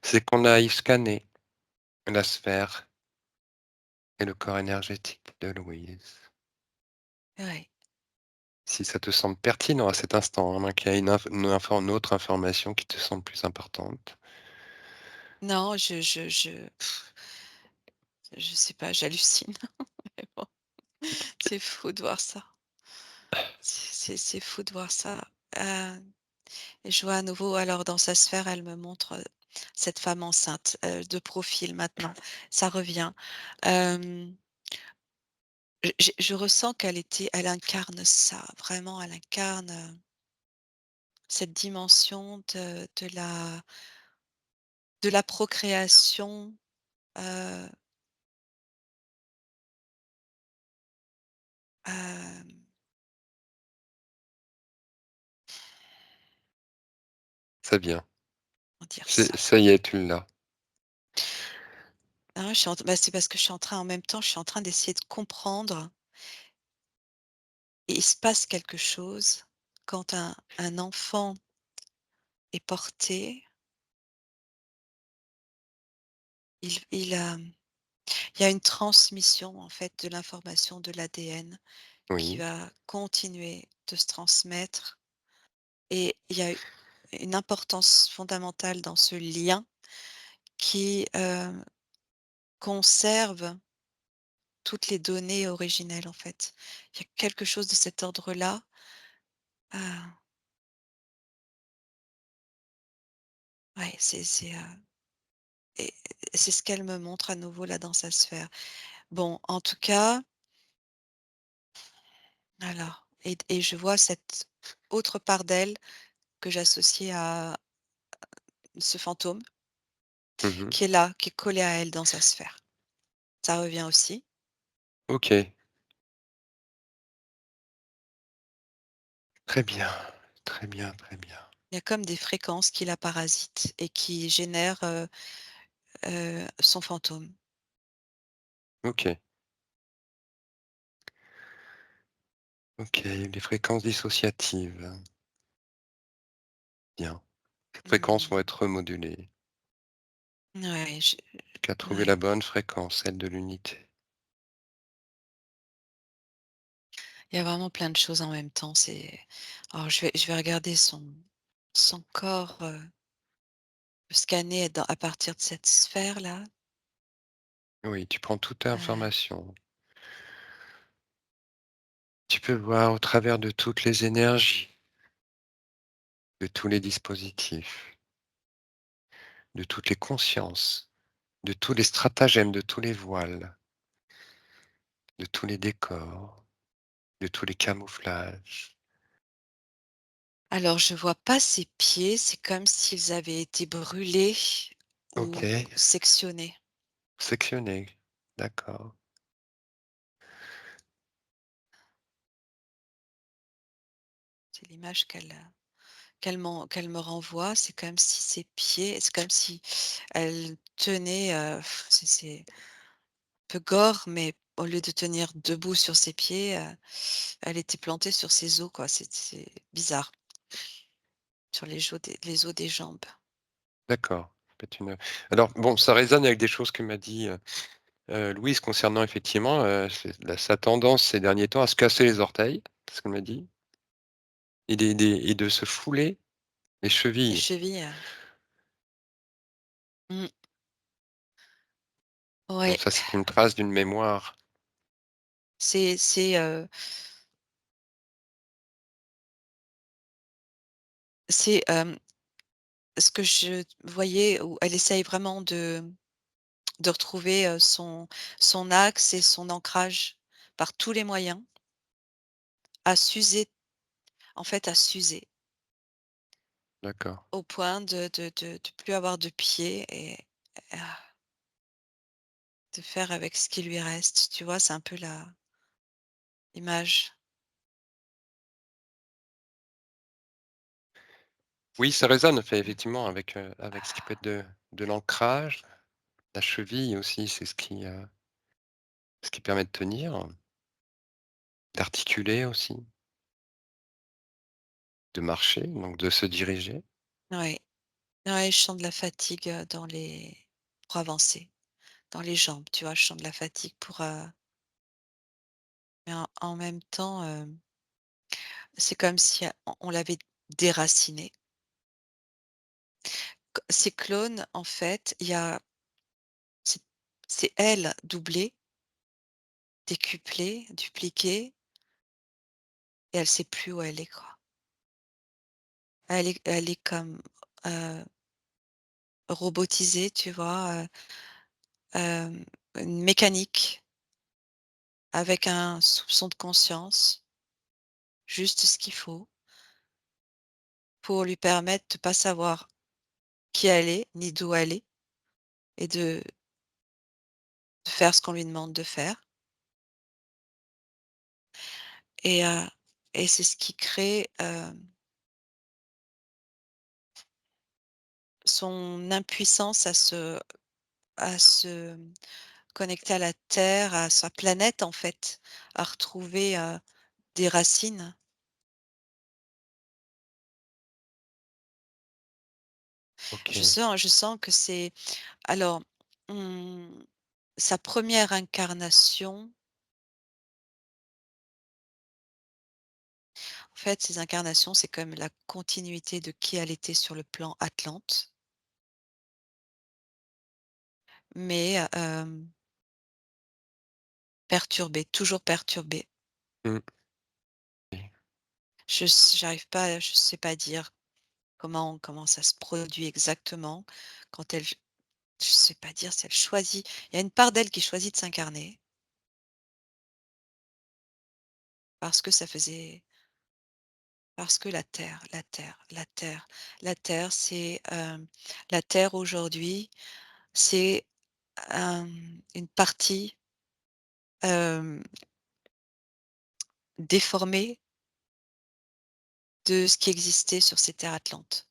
c'est qu'on aille scanner la sphère et le corps énergétique de Louise. Ouais. Si ça te semble pertinent à cet instant, à moins qu'il y ait une autre information qui te semble plus importante. Non, je sais pas, j'hallucine. Mais bon, c'est fou de voir ça. C'est fou de voir ça. Heu et je vois à nouveau alors dans sa sphère, elle me montre, cette femme enceinte, de profil maintenant. Ça revient. Hem, je ressens elle incarne ça, vraiment, elle incarne, cette dimension de la procréation, heu, hem, C'est bien. comment dire C'est ça? ça y est, tu l'as. Ah, je suis en bah, c'est parce que je suis en train en même temps, je suis en train d'essayer de comprendre et il se passe quelque chose quand un enfant est porté, il y a une transmission en fait de l'information de l'ADN qui Oui, va continuer de se transmettre et il y a une importance fondamentale dans ce lien qui, conserve toutes les données originelles en fait. Il y a quelque chose de cet ordre-là, ah ouais, et c'est ce qu'elle me montre à nouveau là dans sa sphère. Bon, en tout cas, alors et je vois cette autre part d'elle que j'associe à ce fantôme mmh. qui est là, qui est collé à elle dans sa sphère. Ça revient aussi. OK, très bien, très bien, très bien. Il y a comme des fréquences qui la parasitent et qui génèrent, son fantôme. OK, OK, les fréquences dissociatives, bien. Ces fréquences vont Mmh. être remodulées. Ouais, je Tu as trouvé ouais. la bonne fréquence, celle de l'unité. Il y a vraiment plein de choses en même temps, alors je vais regarder son corps, scanner à partir de cette sphère-là. Oui, tu prends toute Heu, information. Tu peux voir au travers de toutes les énergies, de tous les dispositifs, de toutes les consciences, de tous les stratagèmes, de tous les voiles, de tous les décors, de tous les camouflages. alors je vois pas ses pieds, c'est comme s'ils avaient été brûlés ou OK, sectionnés. sectionné. D'accord, C'est l'image qu'elle me renvoie, c'est comme si ses pieds c'est comme si elle tenait, c'est un peu gore, mais au lieu de tenir debout sur ses pieds, elle était plantée sur ses os, quoi. C'est bizarre, sur les os des jambes. d'accord. Peut-être une alors bon, ça résonne avec des choses que m'a dit, Louise concernant effectivement, sa tendance ces derniers temps à se casser les orteils, c'est ce qu'elle m'a dit et de se fouler les Les chevilles. chevilles, mmh, ouais, Donc ça, c'est une trace d'une mémoire. c'est c'est, heu, c'est ce que je voyais où elle essaye vraiment de retrouver, son axe et son ancrage par tous les moyens, à s'user, en fait, à s'user D'accord. au point de plus avoir de pied et ah, de faire avec ce qui lui reste, tu vois? C'est un peu la l'image. Oui, ça résonne fait effectivement avec ce qui peut être de l'ancrage. La cheville aussi, c'est ce qui permet de tenir, d'articuler aussi, de marcher, donc de se diriger. Ouais, ouais, je sens de la fatigue, pour avancer, dans les jambes, tu vois? Je sens de la fatigue mais en même temps, C'est comme si on l'avait déraciné. Ces clones, en fait, il y a c'est c'est elle doublée, décuplée, dupliquée et elle sait plus où elle est, quoi. Elle est comme, heu, robotisée, tu vois? Une mécanique avec un soupçon de conscience, juste ce qu'il faut pour lui permettre de pas savoir qui elle est, ni d'où elle est et de faire ce qu'on lui demande de faire et heu et c'est ce qui crée, son impuissance à se connecter à la terre, à sa planète, en fait, à retrouver, des racines. OK. Je sens que c'est alors, mmh, sa première incarnation, en fait, ces incarnations, c'est comme la continuité de qui elle était sur le plan Atlante, mais perturbée, toujours perturbée. Mmh. Et J'arrive pas, je sais pas dire comment ça se produit exactement quand elle je sais pas dire si elle choisit. Il y a une part d'elle qui choisit de s'incarner parce que ça faisait parce que la terre, c'est, la terre aujourd'hui, c'est, une partie, hem, déformée de ce qui existait sur ces terres atlantes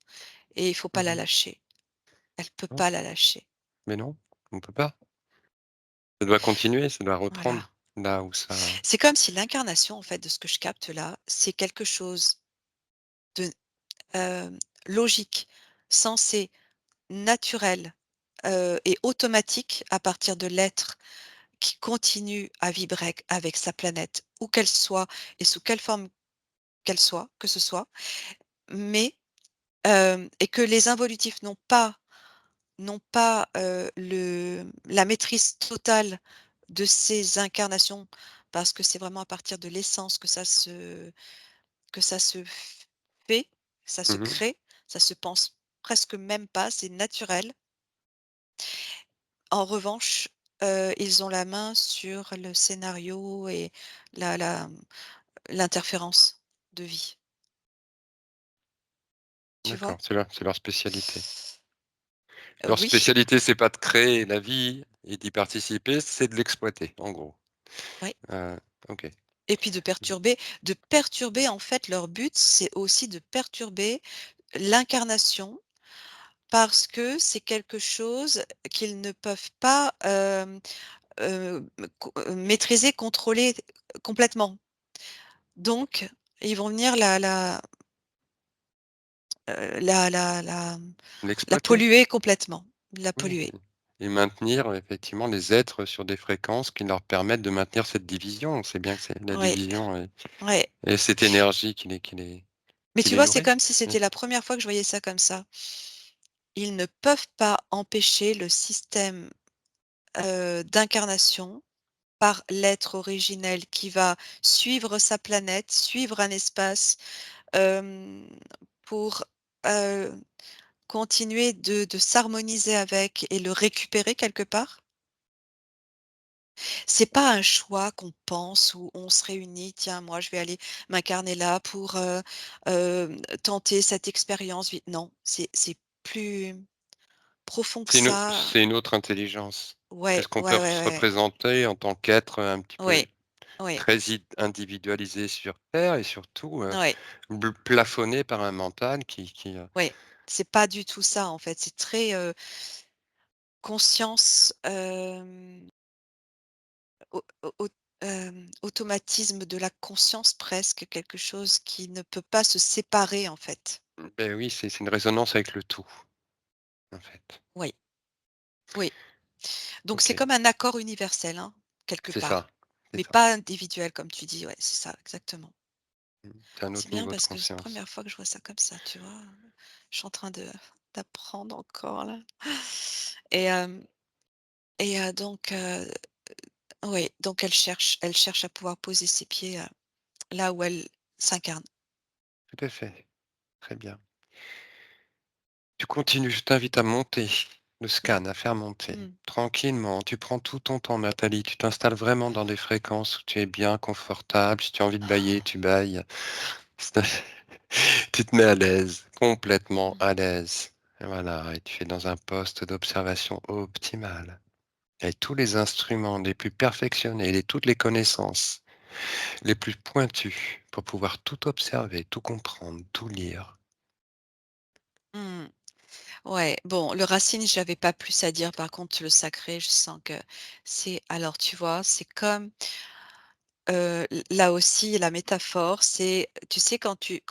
et il faut pas la mmh lâcher. Elle peut Non, pas la lâcher. mais non, on peut pas. Ça doit continuer, ça doit Voilà. reprendre là où ça C'est comme si l'incarnation, en fait, de ce que je capte là, c'est quelque chose de, logique, sensé, naturel, et automatique à partir de l'être qui continue à vibrer avec sa planète, où qu'elle soit et sous quelle forme qu'elle soit que ce soit, mais et que les involutifs n'ont pas, la maîtrise totale de ces incarnations parce que c'est vraiment à partir de l'essence que ça se fait, ça se mmh crée, ça se pense presque même pas, c'est naturel. En revanche, ils ont la main sur le scénario et la l'interférence de vie, tu vois? D'accord, c'est leur spécialité. Leur Oui, spécialité, c'est pas de créer la vie et d'y participer, c'est de l'exploiter, en gros. oui Heu, OK. et puis de perturber en fait leur but, c'est aussi de perturber l'incarnation parce que c'est quelque chose qu'ils ne peuvent pas, maîtriser, contrôler complètement. Donc ils vont venir la L'exploiter, polluer complètement, la oui, polluer. et maintenir effectivement les êtres sur des fréquences qui leur permettent de maintenir cette division. On sait bien que c'est la Ouais, division ouais. et cette énergie Mais qui tu les vois, c'est nourrit. comme si Mmh. c'était la première fois que je voyais ça comme ça. Ils ne peuvent pas empêcher le système, d'incarnation par l'être originel qui va suivre sa planète, suivre un espace, hem, pour, heu, continuer de s'harmoniser avec et le récupérer quelque part. C'est pas un choix qu'on pense où on se réunit: «Tiens, moi, je vais aller m'incarner là pour, tenter cette expérience». Non, c'est plus profond que ça. C'est une autre intelligence. C'est Ouais, ce qu'on peut ouais, ouais, se ouais. représenter en tant qu'être, un petit peu Ouais, ouais, très individualisé sur terre et surtout, ouais, plafonné par un mental ouais. C'est pas du tout ça, en fait. C'est très, conscience, automatisme de la conscience presque, quelque chose qui ne peut pas se séparer, en fait. beh, oui, c'est une résonance avec le tout, en fait. Oui, oui. Donc c'est OK, comme un accord universel, hein, quelque c'est ça, part, c'est mais ça. pas individuel comme tu dis, ouais, c'est ça, exactement. C'est un C'est autre bien niveau de parce que c'est la conscience. première fois que je vois ça comme ça, tu vois? Je suis en train de d'apprendre encore là et hem donc oui, donc elle cherche à pouvoir poser ses pieds, là où elle s'incarne. Tout à fait, très bien. Tu continues, je t'invite à monter le scan, à faire monter. Mmh. Tranquillement, tu prends tout ton temps, Nathalie. Tu t'installes vraiment dans des fréquences où tu es bien confortable. Si tu as envie de bâiller, tu bailles. Tu te mets à l'aise, complètement Mmh. à l'aise. Et voilà, et tu es dans un poste d'observation optimal. Avec tous les instruments les plus perfectionnés, toutes les connaissances les plus pointues pour pouvoir tout observer, tout comprendre, tout lire. Mmh. Ouais, bon, le racine, j'avais pas plus à dire. Par contre, le sacré, je sens que c'est alors tu vois, c'est comme, là aussi la métaphore, c'est tu sais quand tu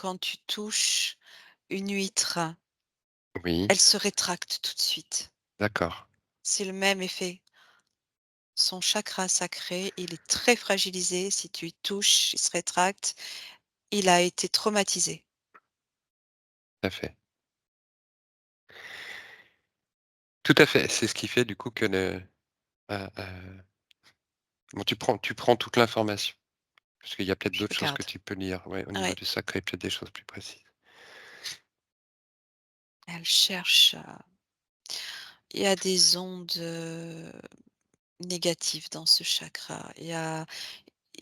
touches une huître, Oui, elle se rétracte tout de suite. d'accord, C'est le même effet. Son chakra sacré, il est très fragilisé. Si tu y touches, il se rétracte. Il a été traumatisé. tout à fait. Tout à fait, c'est ce qui fait du coup que bon, tu prends toute l'information, parce qu'il y a peut-être Je d'autres le choses que garde. tu peux lire, ouais, au niveau Ouais, du sacré, peut-être des choses plus précises. elle cherche, il y a des ondes, négatives dans ce chakra.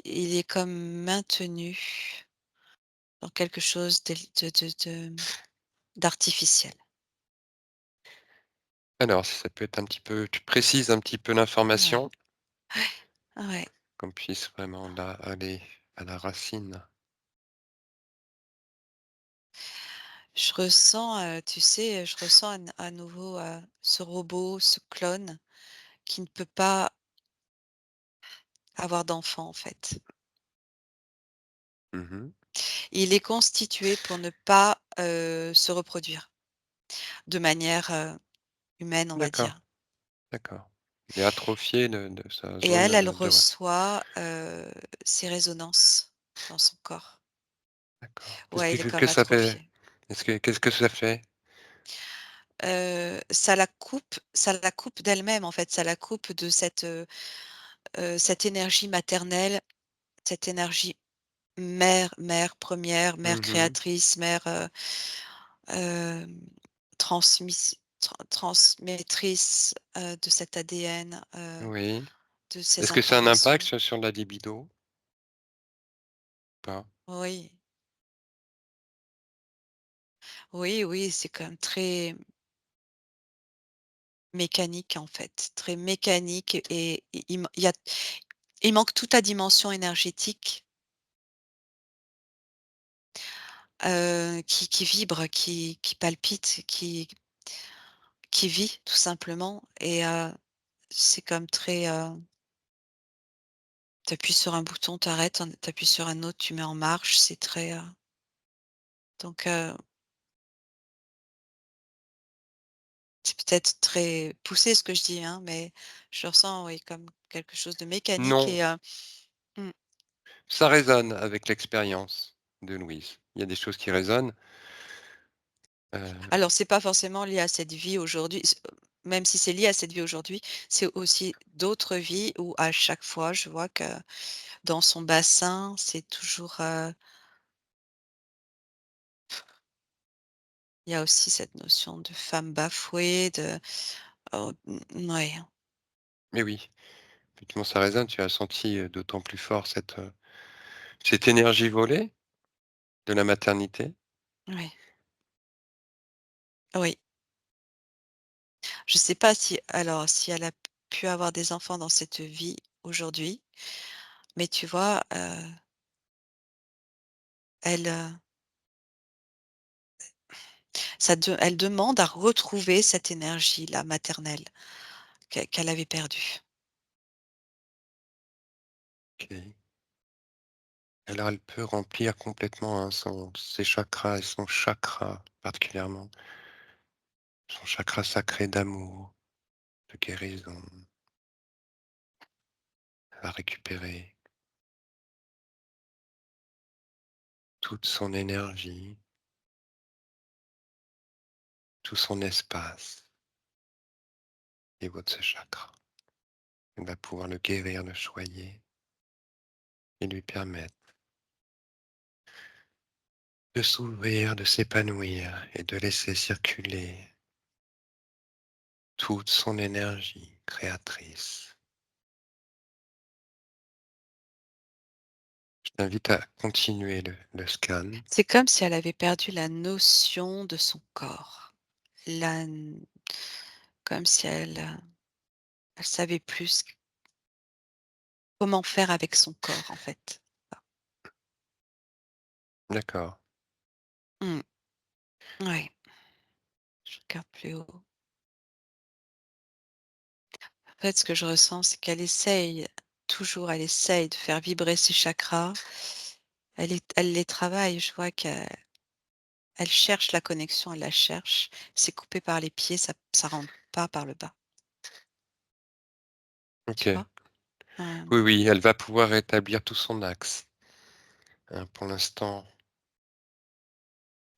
Il est comme maintenu dans quelque chose d'artificiel. Alors, si ça peut être un petit peu tu précises un petit peu Ouais, l'information, ouais. qu'on puisse vraiment là aller à la racine. Je ressens, tu sais, je ressens à nouveau, ce robot, ce clone qui ne peut pas avoir d'enfant, en fait. Mmh. Il est constitué pour ne pas, se reproduire de manière, humaine, on va D'accord, dire. d'accord. Il est atrophié de sa Et zone, elle de ouais, reçoit, ses résonances dans son corps. d'accord. Qu'est-ce Ouais, qui il est fait comme que ça fait? atrophié. Qu'est-ce que ça fait? Ça la coupe d'elle-même, en fait, ça la coupe de cette énergie maternelle, cette énergie mère première, mère Mmh. créatrice, mère, hem, transmettrice, de cet ADN, Oui. de ces Est-ce que ça a un impact informations. sur la libido? Pas? Oui, oui, oui, c'est quand même très mécanique, en fait, très mécanique et il manque toute la dimension énergétique, qui vibre, qui palpite, qui vit tout simplement et c'est comme très, tu appuies sur un bouton, tu arrêtes, tu appuies sur un autre, tu mets en marche, c'est très, donc c'est peut-être très poussé ce que je dis, hein, mais je le ressens, oui, comme quelque chose de mécanique Non, et mmh. ça résonne avec l'expérience de Louise. Il y a des choses qui résonnent, heu, Alors c'est pas forcément lié à cette vie aujourd'hui, même si c'est lié à cette vie aujourd'hui, c'est aussi d'autres vies où à chaque fois je vois que dans son bassin, c'est toujours, il y a aussi cette notion de femme bafouée, ouais, mais oui, effectivement ça résonne. Tu as senti, d'autant plus fort cette énergie volée de la maternité. ouais, oui. Je sais pas si elle a pu avoir des enfants dans cette vie aujourd'hui, mais tu vois, elle, elle demande à retrouver cette énergie-là maternelle qu'elle avait perdue. OK. Alors elle peut remplir complètement, hein, ses chakras et son chakra particulièrement, son chakra sacré d'amour, de guérison, à récupérer toute son énergie, tout son espace et votre ce chakra. Elle va pouvoir le guérir, le choyer et lui permettre de s'ouvrir, de s'épanouir et de laisser circuler toute son énergie créatrice. Je t'invite à continuer le scan. C'est comme si elle avait perdu la notion de son corps. La Comme si elle savait plus comment faire avec son corps, en fait. D'accord. Mmh, ouais, je regarde plus haut. En fait, ce que je ressens, c'est qu'elle essaye, toujours, elle essaye de faire vibrer ses chakras. Elle les travaille, je vois qu'elle cherche la connexion, elle la cherche. C'est coupé par les pieds, ça rentre pas par le bas, tu OK. vois? Hem, Oui, oui, elle va pouvoir rétablir tout son axe, hein. Pour l'instant,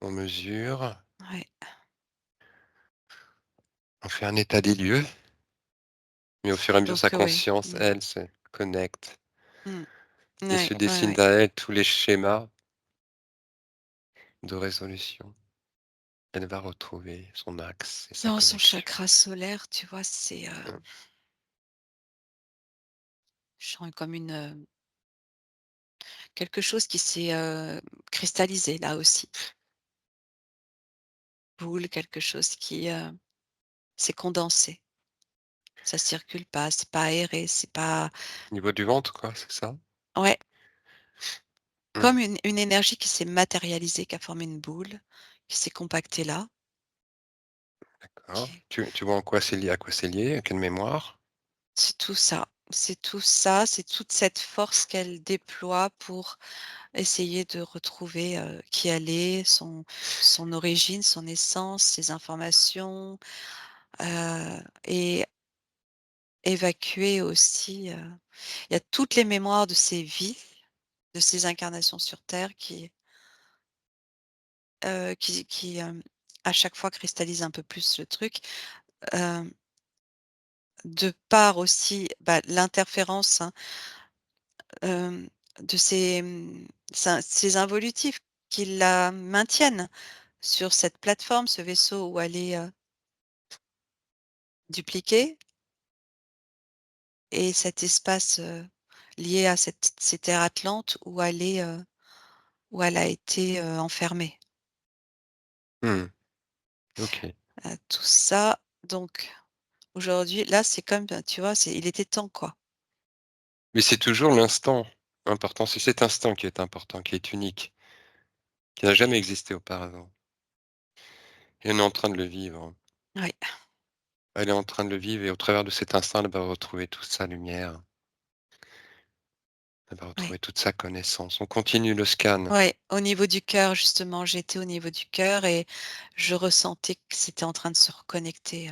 on mesure, ouais, on fait un état des lieux, mais au fur et à mesure, sa donc ouais. conscience, Mmh. elle, se connecte Mmh. et Ouais, se ouais, dessine ouais. derrière elle tous les schémas de résolution. Elle va retrouver son axe et sa Dans son connexion. chakra solaire, tu vois, Mmh. je sens comme quelque chose qui s'est, cristallisé là aussi. Boule, quelque chose qui, s'est condensé. Ça circule pas, c'est pas aéré, c'est pas Au niveau du ventre, quoi, c'est ça? ouais, Mmh, comme une énergie qui s'est matérialisée, qui a formé une boule, qui s'est compactée là, d'accord. qui Tu vois en quoi c'est lié? À quoi c'est lié? À quelle mémoire? c'est tout ça. C'est tout ça, c'est toute cette force qu'elle déploie pour essayer de retrouver, qui elle est, son origine, son essence, ses informations, et évacuer aussi, il y a toutes les mémoires de ses vies, de ses incarnations sur terre qui, à chaque fois cristallisent un peu plus le truc, hem, de par aussi, bah, l'interférence, hein, hem, de ces involutifs qui la maintiennent sur cette plateforme, ce vaisseau où elle est, dupliquée, et cet espace, lié à ces terres atlantes où elle a été, enfermée. Mmh, OK. Tout ça, donc aujourd'hui, là, c'est comme, tu vois, il était temps, quoi. Mais c'est toujours l'instant important, c'est cet instant qui est important, qui est unique, qui n'a jamais existé auparavant et on est en train de le vivre. Ouais, Elle est en train de le vivre et au travers de cet instant, elle va retrouver toute sa lumière, elle va ouais, retrouver toute sa connaissance. On continue le scan. ouais, au niveau du cœur, justement, j'étais au niveau du cœur et je ressentais que c'était en train de se reconnecter,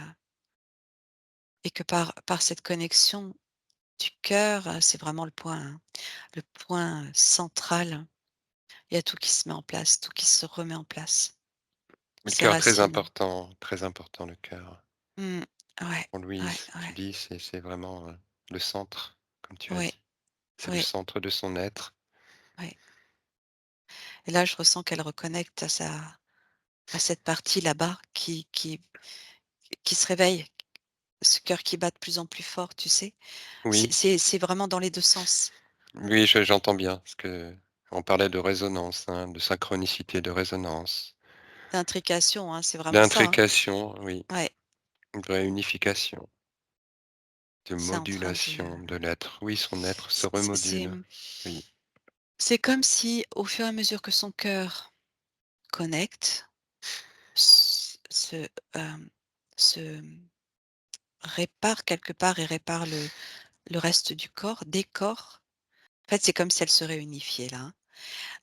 et que par cette connexion du cœur, c'est vraiment le point, central. Il y a tout qui se met en place, tout qui se remet en place. Le Ses cœur racines. très important le cœur. Mmh. Ouais, Pour ouais, Louise, tu ouais, dis, c'est vraiment, le centre, comme tu as ouais, dit. C'est le ouais, centre de son être. ouais, et là, je ressens qu'elle reconnecte à cette partie là-bas qui se réveille, ce cœur qui bat de plus en plus fort, tu sais? Oui, C'est vraiment dans les 2 sens. oui, j'entends bien parce que on parlait de résonance, hein, de synchronicité, de résonance, L'intrication, hein, c'est vraiment ça, hein. d'intrication, oui, Ouais, une vraie unification, de c'est en train de modulation de l'être. Oui, son être se c'est, remodule. Oui, c'est comme si, au fur et à mesure que son cœur connecte, hem, se répare quelque part et répare le reste du corps, des corps. En fait, c'est comme si elle se réunifiait là, hein.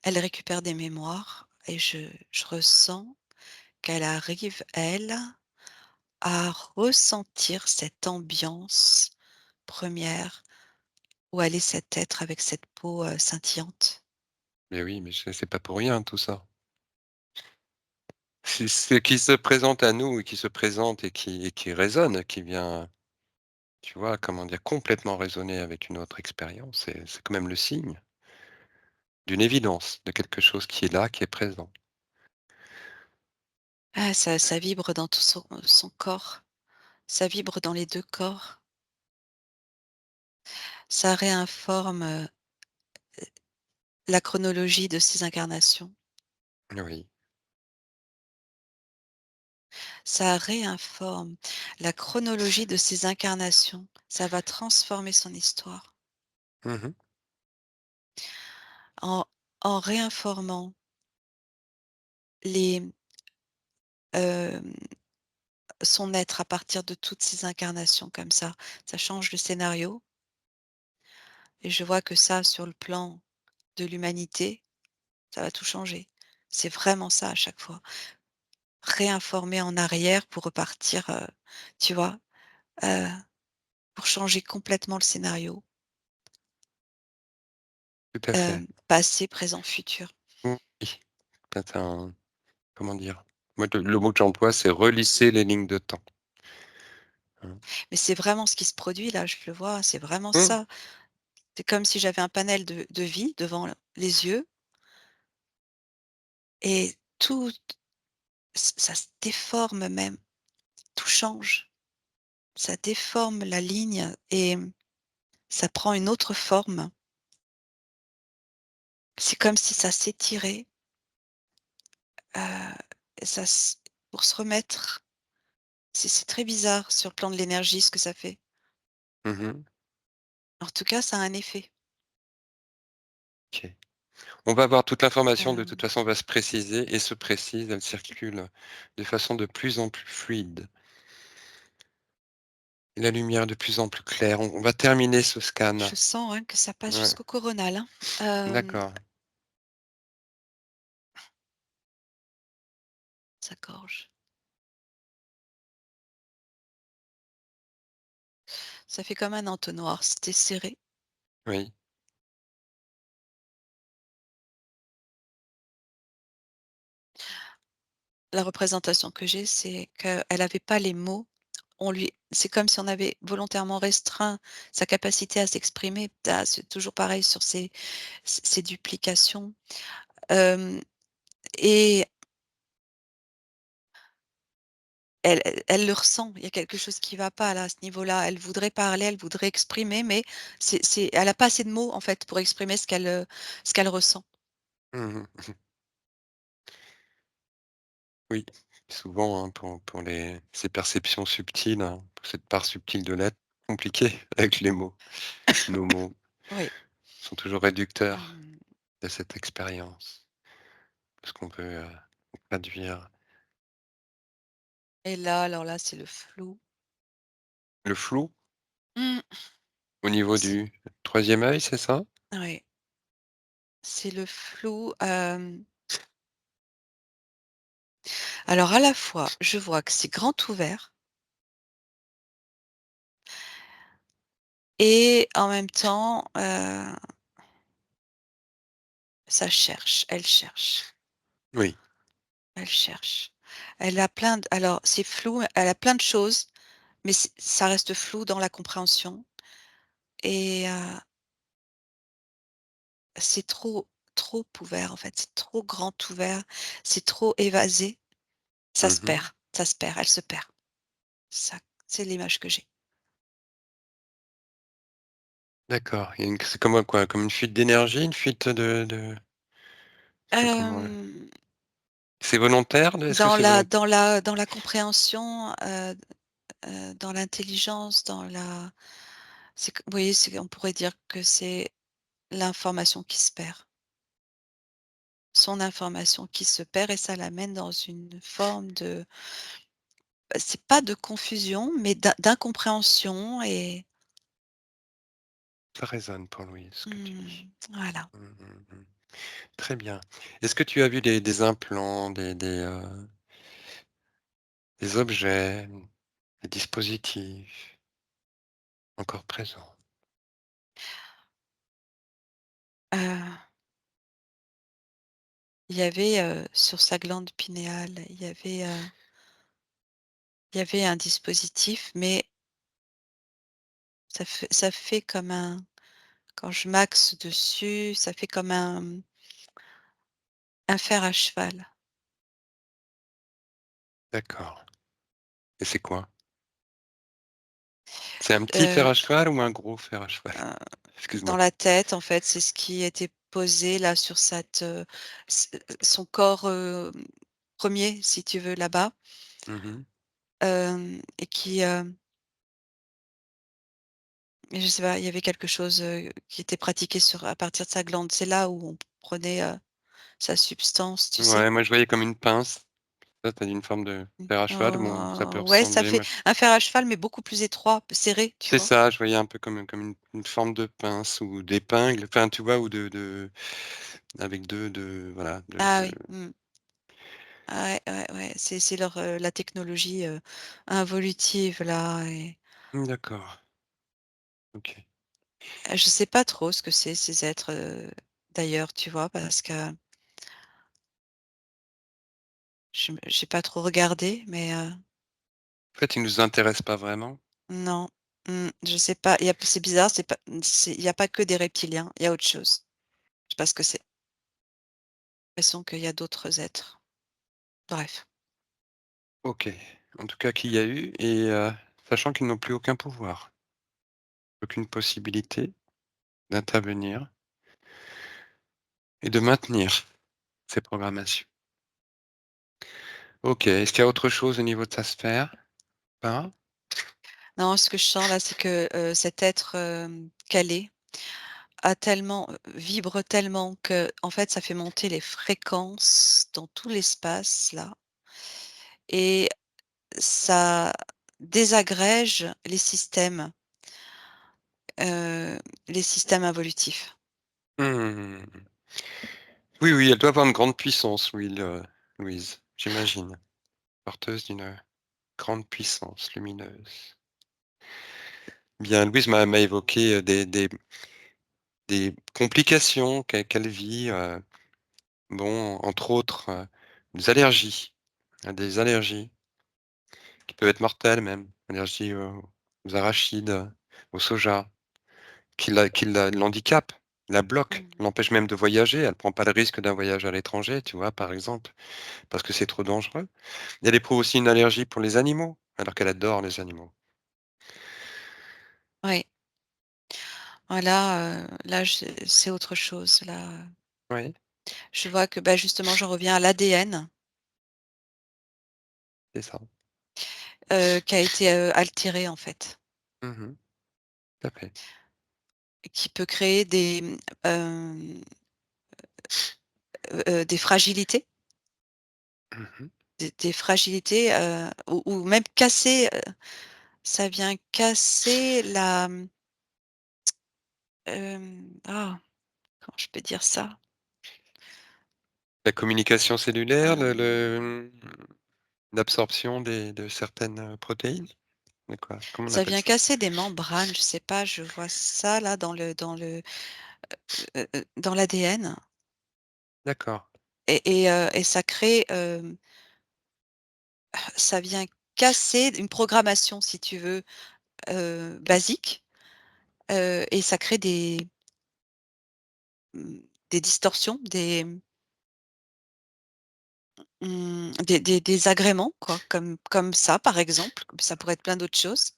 Elle récupère des mémoires et je ressens qu'elle arrive, elle, à ressentir cette ambiance première où elle est cet être avec cette peau, scintillante. Mais oui, mais c'est pas pour rien tout ça. C'est ce qui se présente à nous et qui se présente et qui résonne, qui vient, tu vois, comment dire? Complètement résonner avec une autre expérience, c'est quand même le signe d'une évidence, de quelque chose qui est là, qui est présent. Ah, ça vibre dans tout son corps, ça vibre dans les 2 corps, ça réinforme, la chronologie de ces incarnations, Oui. ça réinforme la chronologie de ces incarnations, ça va transformer son histoire. Mmh. En en réinformant les, hem, son être à partir de toutes ces incarnations comme ça change le scénario et je vois que ça, sur le plan de l'humanité, ça va tout changer. C'est vraiment ça à chaque fois. Réinformer en arrière pour repartir, tu vois? Heu, pour changer complètement le scénario, Tout à fait. passé, présent, futur. Oui. C'est un comment dire? Moi, le mot que j'emploie, c'est relisser les lignes de temps. Hein. Mais c'est vraiment ce qui se produit là, je le vois, c'est vraiment Mmh. ça. C'est comme si j'avais un panel de vie devant les yeux et tout ça se déforme même, tout change. Ça déforme la ligne et ça prend une autre forme. C'est comme si ça s'étirait, heu, et ça s pour se remettre. C'est très bizarre sur le plan de l'énergie ce que ça fait. Mmh. En tout cas, ça a un effet. OK. On va voir toute l'information de toute Hem, façon va se préciser et se précise, elle circule de façon de plus en plus fluide et la lumière de plus en plus claire. On va terminer ce scan. je sens, hein, que ça passe Ouais, jusqu'au coronal, hein. d'accord. Sa gorge. Ça fait comme un entonnoir, c'était serré. Oui. La représentation que j'ai, c'est qu'elle avait pas les mots. C'est comme si on avait volontairement restreint sa capacité à s'exprimer. C'est toujours pareil sur ces duplications. Hem et elle le ressent, il y a quelque chose qui va pas là, à ce niveau-là. Elle voudrait parler, elle voudrait exprimer, mais elle a pas assez de mots, en fait, pour exprimer ce qu'elle ressent. Mmh. Oui, souvent, hein, pour les ces perceptions subtiles, hein, pour cette part subtile de l'être, compliqué avec les mots. Nos mots Oui. sont toujours réducteurs Hem de cette expérience, parce qu'on veut, traduire et là, alors là, c'est le flou. le flou Mmh. au niveau C'est du troisième œil, c'est ça? Oui, c'est le flou, alors à la fois, je vois que c'est grand ouvert et en même temps, ça cherche, elle cherche, Oui. elle cherche. Elle a plein d alors c'est flou, elle a plein de choses, mais ça reste flou dans la compréhension et c'est trop ouvert en fait, c'est trop grand ouvert, c'est trop évasé, Mmh. ça se perd, elle se perd. Ça, c'est l'image que j'ai. D'accord, il y a une c'est comme quoi? Comme une fuite d'énergie, une fuite de comment, Hem, c'est volontaire de est-ce que c'est volontaire? dans la compréhension, dans l'intelligence, c'est que oui, on pourrait dire que c'est l'information qui se perd. Son information qui se perd et ça l'amène dans une forme de c'est pas de confusion, mais d'incompréhension et Ça résonne pour Louise, ce que tu dis. voilà. Mmh mh, mmh. Très bien. Est-ce que tu as vu des implants, des objets, des dispositifs encore présents? Heu, il y avait, sur sa glande pinéale, il y avait un dispositif, mais ça fait comme un quand je maxe dessus, ça fait comme un fer à cheval. D'accord, et c'est quoi? C'est un petit fer Heu à cheval ou un gros fer à cheval? heu, dans Excuse-moi. la tête, en fait, c'est ce qui était posé là sur cette, s son corps, 1 si tu veux, là-bas, Mmh. et je sais pas, il y avait quelque chose, qui était pratiqué à partir de sa glande. C'est là où on prenait, sa substance, tu sais? Ouais, moi je voyais comme une pince. Toi, tu as dit une forme de fer à cheval, bon, ça peut Ouais, ça ressembler, fait moi un fer à cheval, mais beaucoup plus étroit, serré, tu c'est vois? ça, je voyais un peu comme une forme de pince ou d'épingle, enfin, tu vois? Ou de avec 2 voilà, Ah de oui, mmh. Ah ouais, ouais, ouais, c'est leur, la technologie, involutive là et d'accord, OK. je sais pas trop ce que c'est ces êtres, d'ailleurs, tu vois? Parce que j'ai pas trop regardé, mais En fait, ils nous intéressent pas vraiment. non. Je sais pas, c'est bizarre, il y a pas que des reptiliens, il y a autre chose. Je sais pas ce que c'est. J'ai l'impression qu'il y a d'autres êtres. Bref. OK. En tout cas qu'il y a eu et sachant qu'ils n'ont plus aucun pouvoir, aucune possibilité d'intervenir et de maintenir ces programmations. OK. Est-ce qu'il y a autre chose au niveau de sa sphère? Pas? Non, ce que je sens là, c'est que, cet être, calé vibre tellement que en fait, ça fait monter les fréquences dans tout l'espace là et ça désagrège heu, les systèmes involutifs. Mmh. Oui, oui, elle doit avoir une grande puissance, oui, Louise, j'imagine. Porteuse d'une grande puissance lumineuse. Bien, Louise m'a évoqué, des complications qu'elle vit, bon, entre autres, des allergies qui peuvent être mortelles même, allergies aux arachides, au soja, qui l'handicapent, la bloque, Mmh. l'empêche même de voyager. Elle prend pas le risque d'un voyage à l'étranger, tu vois, par exemple, parce que c'est trop dangereux. Et elle éprouve aussi une allergie pour les animaux, alors qu'elle adore les animaux. Oui, voilà, là, c'est autre chose là, Oui, je vois que, bah, justement, j'en reviens à l'ADN, c'est ça. qui a été, altéré en fait, Mmh. Tout à fait. qui peut créer des fragilités. Mmh. Des fragilités, ou même casser, ça vient casser comment je peux dire ça? La communication cellulaire, Hem, l'absorption de certaines, protéines? De quoi? Comment on Ça appelle vient ça? casser des membranes, je sais pas, je vois ça là dans l'ADN D'accord, et ça crée, ça vient casser une programmation si tu veux, basique, et ça crée des distorsions, des désagréments quoi, comme ça par exemple, comme ça pourrait être plein d'autres choses.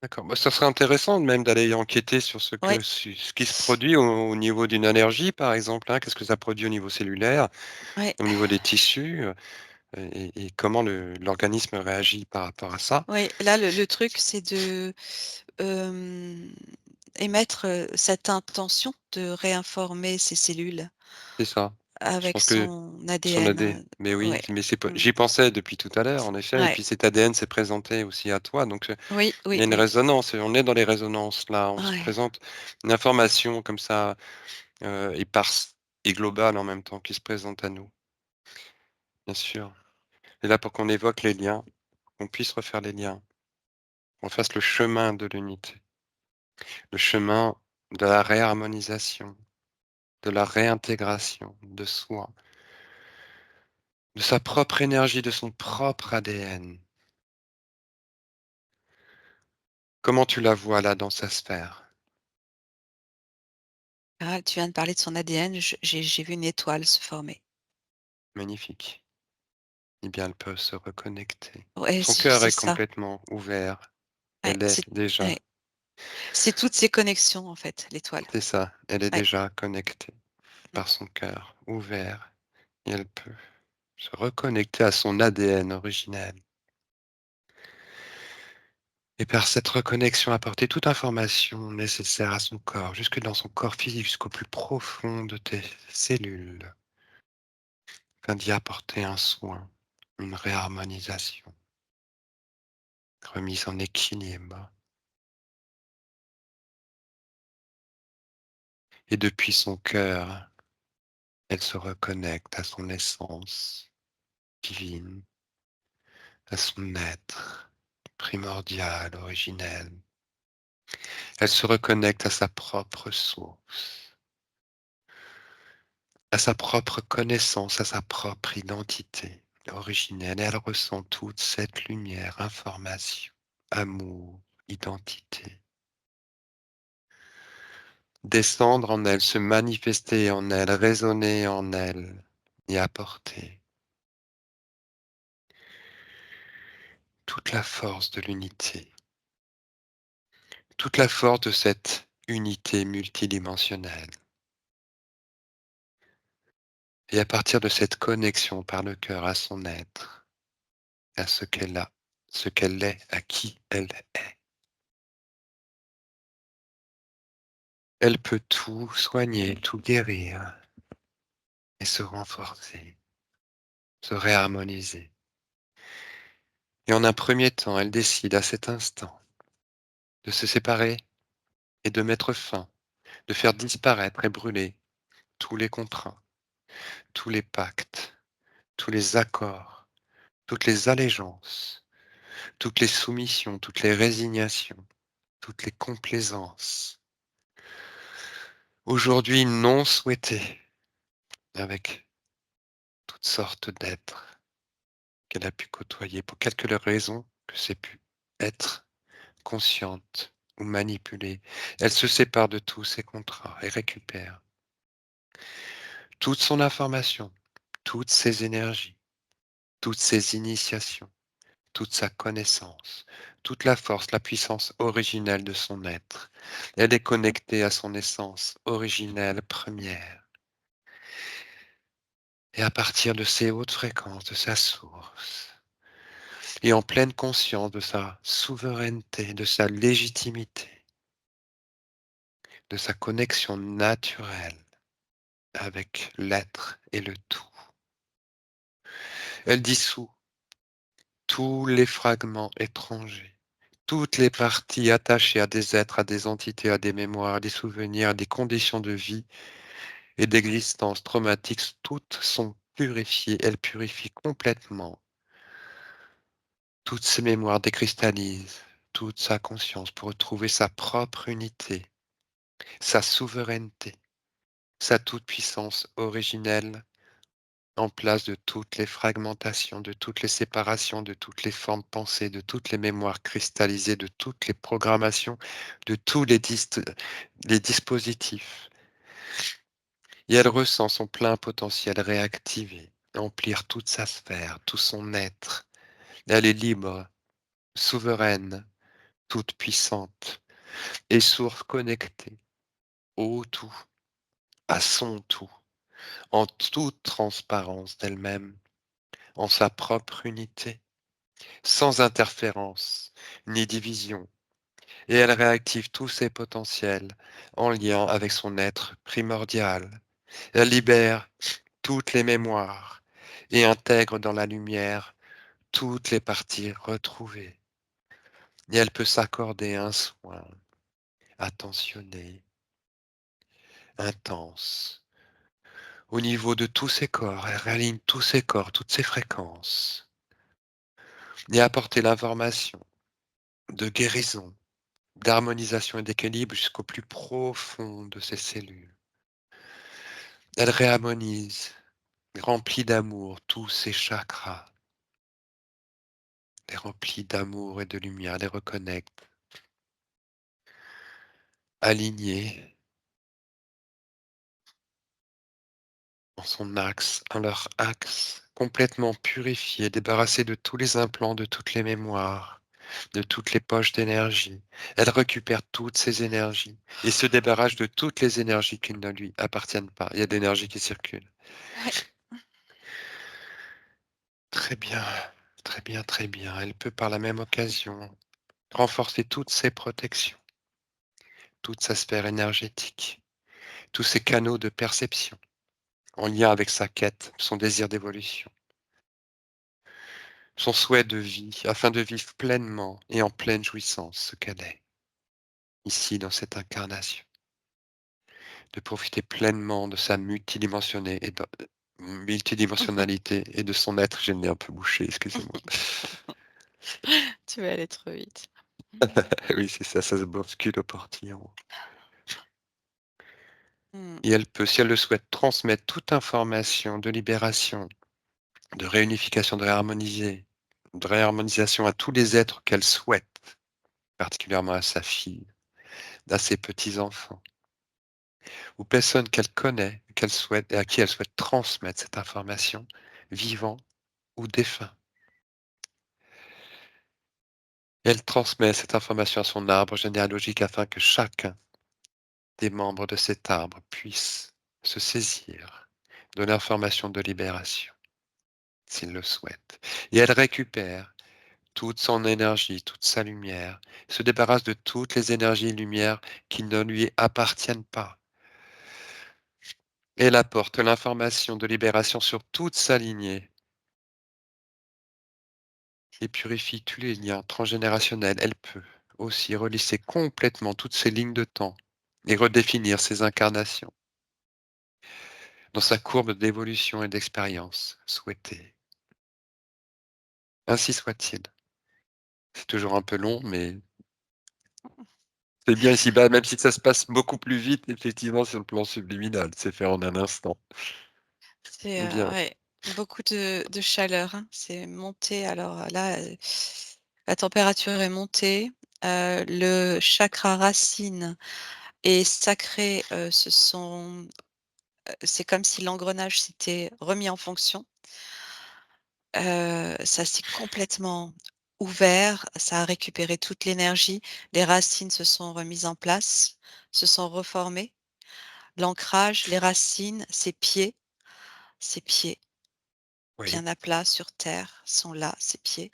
d'accord. Bah, ça serait intéressant même d'aller enquêter sur Ouais, ce qui se produit au niveau d'une allergie, par exemple, hein. Qu'est-ce que ça produit au niveau cellulaire, ouais, au niveau des tissus, et comment l'organisme réagit par rapport à ça? ouais, là le truc c'est hem, émettre, cette intention de réinformer ces cellules C'est ça. Je avec pense que son son ADN, AD mais oui, ouais, mais c'est pas mmh, j'y pensais depuis tout à l'heure, en effet, et ouais, puis cet ADN s'est présenté aussi à toi, donc oui, il y oui, a une oui, résonance et on est dans les résonances là. On se ouais, présente une information comme ça, éparse et globale en même temps qui se présente à nous, bien sûr. Et là pour qu'on évoque les liens, qu'on puisse refaire les liens, qu'on fasse le chemin de l'unité, le chemin de la réharmonisation. de la réintégration de soi, de sa propre énergie, de son propre ADN. Comment tu la vois là dans sa sphère? Ah, tu viens de parler de son ADN, j'ai vu une étoile se former. Magnifique. Eh bien, elle peut se reconnecter. Ouais, Son cœur c'est est ça. complètement ouvert. Ouais, Elle est ouais, déjà, c'est toutes ces connexions, en fait, l'étoile. c'est ça, elle est Ouais. déjà connectée Mmh. par son cœur ouvert et elle peut se reconnecter à son ADN originel. Et par cette reconnexion, apporter toute information nécessaire à son corps, jusque dans son corps physique, jusqu'au plus profond de tes cellules, afin d'y apporter un soin, une réharmonisation, remise en équilibre. Et depuis son cœur, elle se reconnecte à son essence divine, à son être primordial, originel. Elle se reconnecte à sa propre source, à sa propre connaissance, à sa propre identité originelle. Elle ressent toute cette lumière, information, amour, identité. Descendre en elle, se manifester en elle, résonner en elle et apporter toute la force de l'unité, toute la force de cette unité multidimensionnelle. Et à partir de cette connexion par le cœur à son être, à ce qu'elle a, ce qu'elle est, à qui elle est, elle peut tout soigner, tout guérir et se renforcer, se réharmoniser. Et en un premier temps, elle décide à cet instant de se séparer et de mettre fin, de faire disparaître et brûler tous les contrats, tous les pactes, tous les accords, toutes les allégeances, toutes les soumissions, toutes les résignations, toutes les complaisances, aujourd'hui non souhaitées, avec toutes sortes d'êtres qu'elle a pu côtoyer, pour quelque raison que c'est pu être consciente ou manipulée. Elle se sépare de tous ses contrats et récupère toute son information, toutes ses énergies, toutes ses initiations, toute sa connaissance, toute la force, la puissance originelle de son être. Elle est connectée à son essence originelle première. Et à partir de ces hautes fréquences, de sa source, et en pleine conscience de sa souveraineté, de sa légitimité, de sa connexion naturelle avec l'être et le tout, elle dissout tous les fragments étrangers, toutes les parties attachées à des êtres, à des entités, à des mémoires, à des souvenirs, à des conditions de vie et d'existence traumatiques, toutes sont purifiées. Elle purifie complètement toutes ces mémoires, décristallise toute sa conscience pour retrouver sa propre unité, sa souveraineté, sa toute-puissance originelle, en place de toutes les fragmentations, de toutes les séparations, de toutes les formes pensées, de toutes les mémoires cristallisées, de toutes les programmations, de tous les dispositifs. Et elle ressent son plein potentiel réactivé, emplir toute sa sphère, tout son être. Elle est libre, souveraine, toute puissante et source connectée au tout, à son tout, en toute transparence d'elle-même, en sa propre unité, sans interférence ni division, et elle réactive tous ses potentiels en lien avec son être primordial. Elle libère toutes les mémoires et intègre dans la lumière toutes les parties retrouvées. Et elle peut s'accorder un soin attentionné, intense, au niveau de tous ses corps. Elle réaligne tous ses corps, toutes ses fréquences, et apporter l'information de guérison, d'harmonisation et d'équilibre jusqu'au plus profond de ses cellules. Elle réharmonise, remplit d'amour tous ses chakras, les remplit d'amour et de lumière, les reconnecte, alignés en leur axe, complètement purifiés, débarrassés de tous les implants, de toutes les mémoires, de toutes les poches d'énergie. Elle récupère toutes ces énergies et se débarrasse de toutes les énergies qui ne lui appartiennent pas. Il y a de l'énergie qui circule. Ouais. Très bien, très bien, très bien. Elle peut par la même occasion renforcer toutes ses protections, toute sa sphère énergétique, tous ses canaux de perception en lien avec sa quête, son désir d'évolution, son souhait de vie, afin de vivre pleinement et en pleine jouissance ce qu'elle est, ici dans cette incarnation, de profiter pleinement de sa multidimensionnalité et de son être. J'ai le nez un peu bouché, excusez-moi. Tu vas aller trop vite. Oui, c'est ça, ça se bouscule au portillon. Mmh. Et elle peut, si elle le souhaite, transmettre toute information de libération, de réunification, de réharmonisation à tous les êtres qu'elle souhaite, particulièrement à sa fille, à ses petits-enfants, ou personnes qu'elle connaît, qu'elle souhaite et à qui elle souhaite transmettre cette information, vivants ou défunts. Elle transmet cette information à son arbre généalogique afin que chacun des membres de cet arbre puisse se saisir de l'information de libération, s'il le souhaite. Et elle récupère toute son énergie, toute sa lumière, se débarrasse de toutes les énergies et lumières qui ne lui appartiennent pas. Elle apporte l'information de libération sur toute sa lignée et purifie tous les liens transgénérationnels. Elle peut aussi relisser complètement toutes ses lignes de temps et redéfinir ses incarnations dans sa courbe d'évolution et d'expérience souhaitée. Ainsi soit-il. C'est toujours un peu long, mais c'est bien ici-bas, même si ça se passe beaucoup plus vite, effectivement, sur le plan subliminal. C'est fait en un instant. C'est, Bien. ouais, beaucoup de chaleur, hein. C'est monté alors là, la température est montée, le chakra racine et sacré, c'est comme si l'engrenage s'était remis en fonction. Ça s'est complètement ouvert, ça a récupéré toute l'énergie, les racines se sont remises en place, se sont reformées. L'ancrage, les racines, ses pieds Oui. bien à plat sur terre sont là, ses pieds.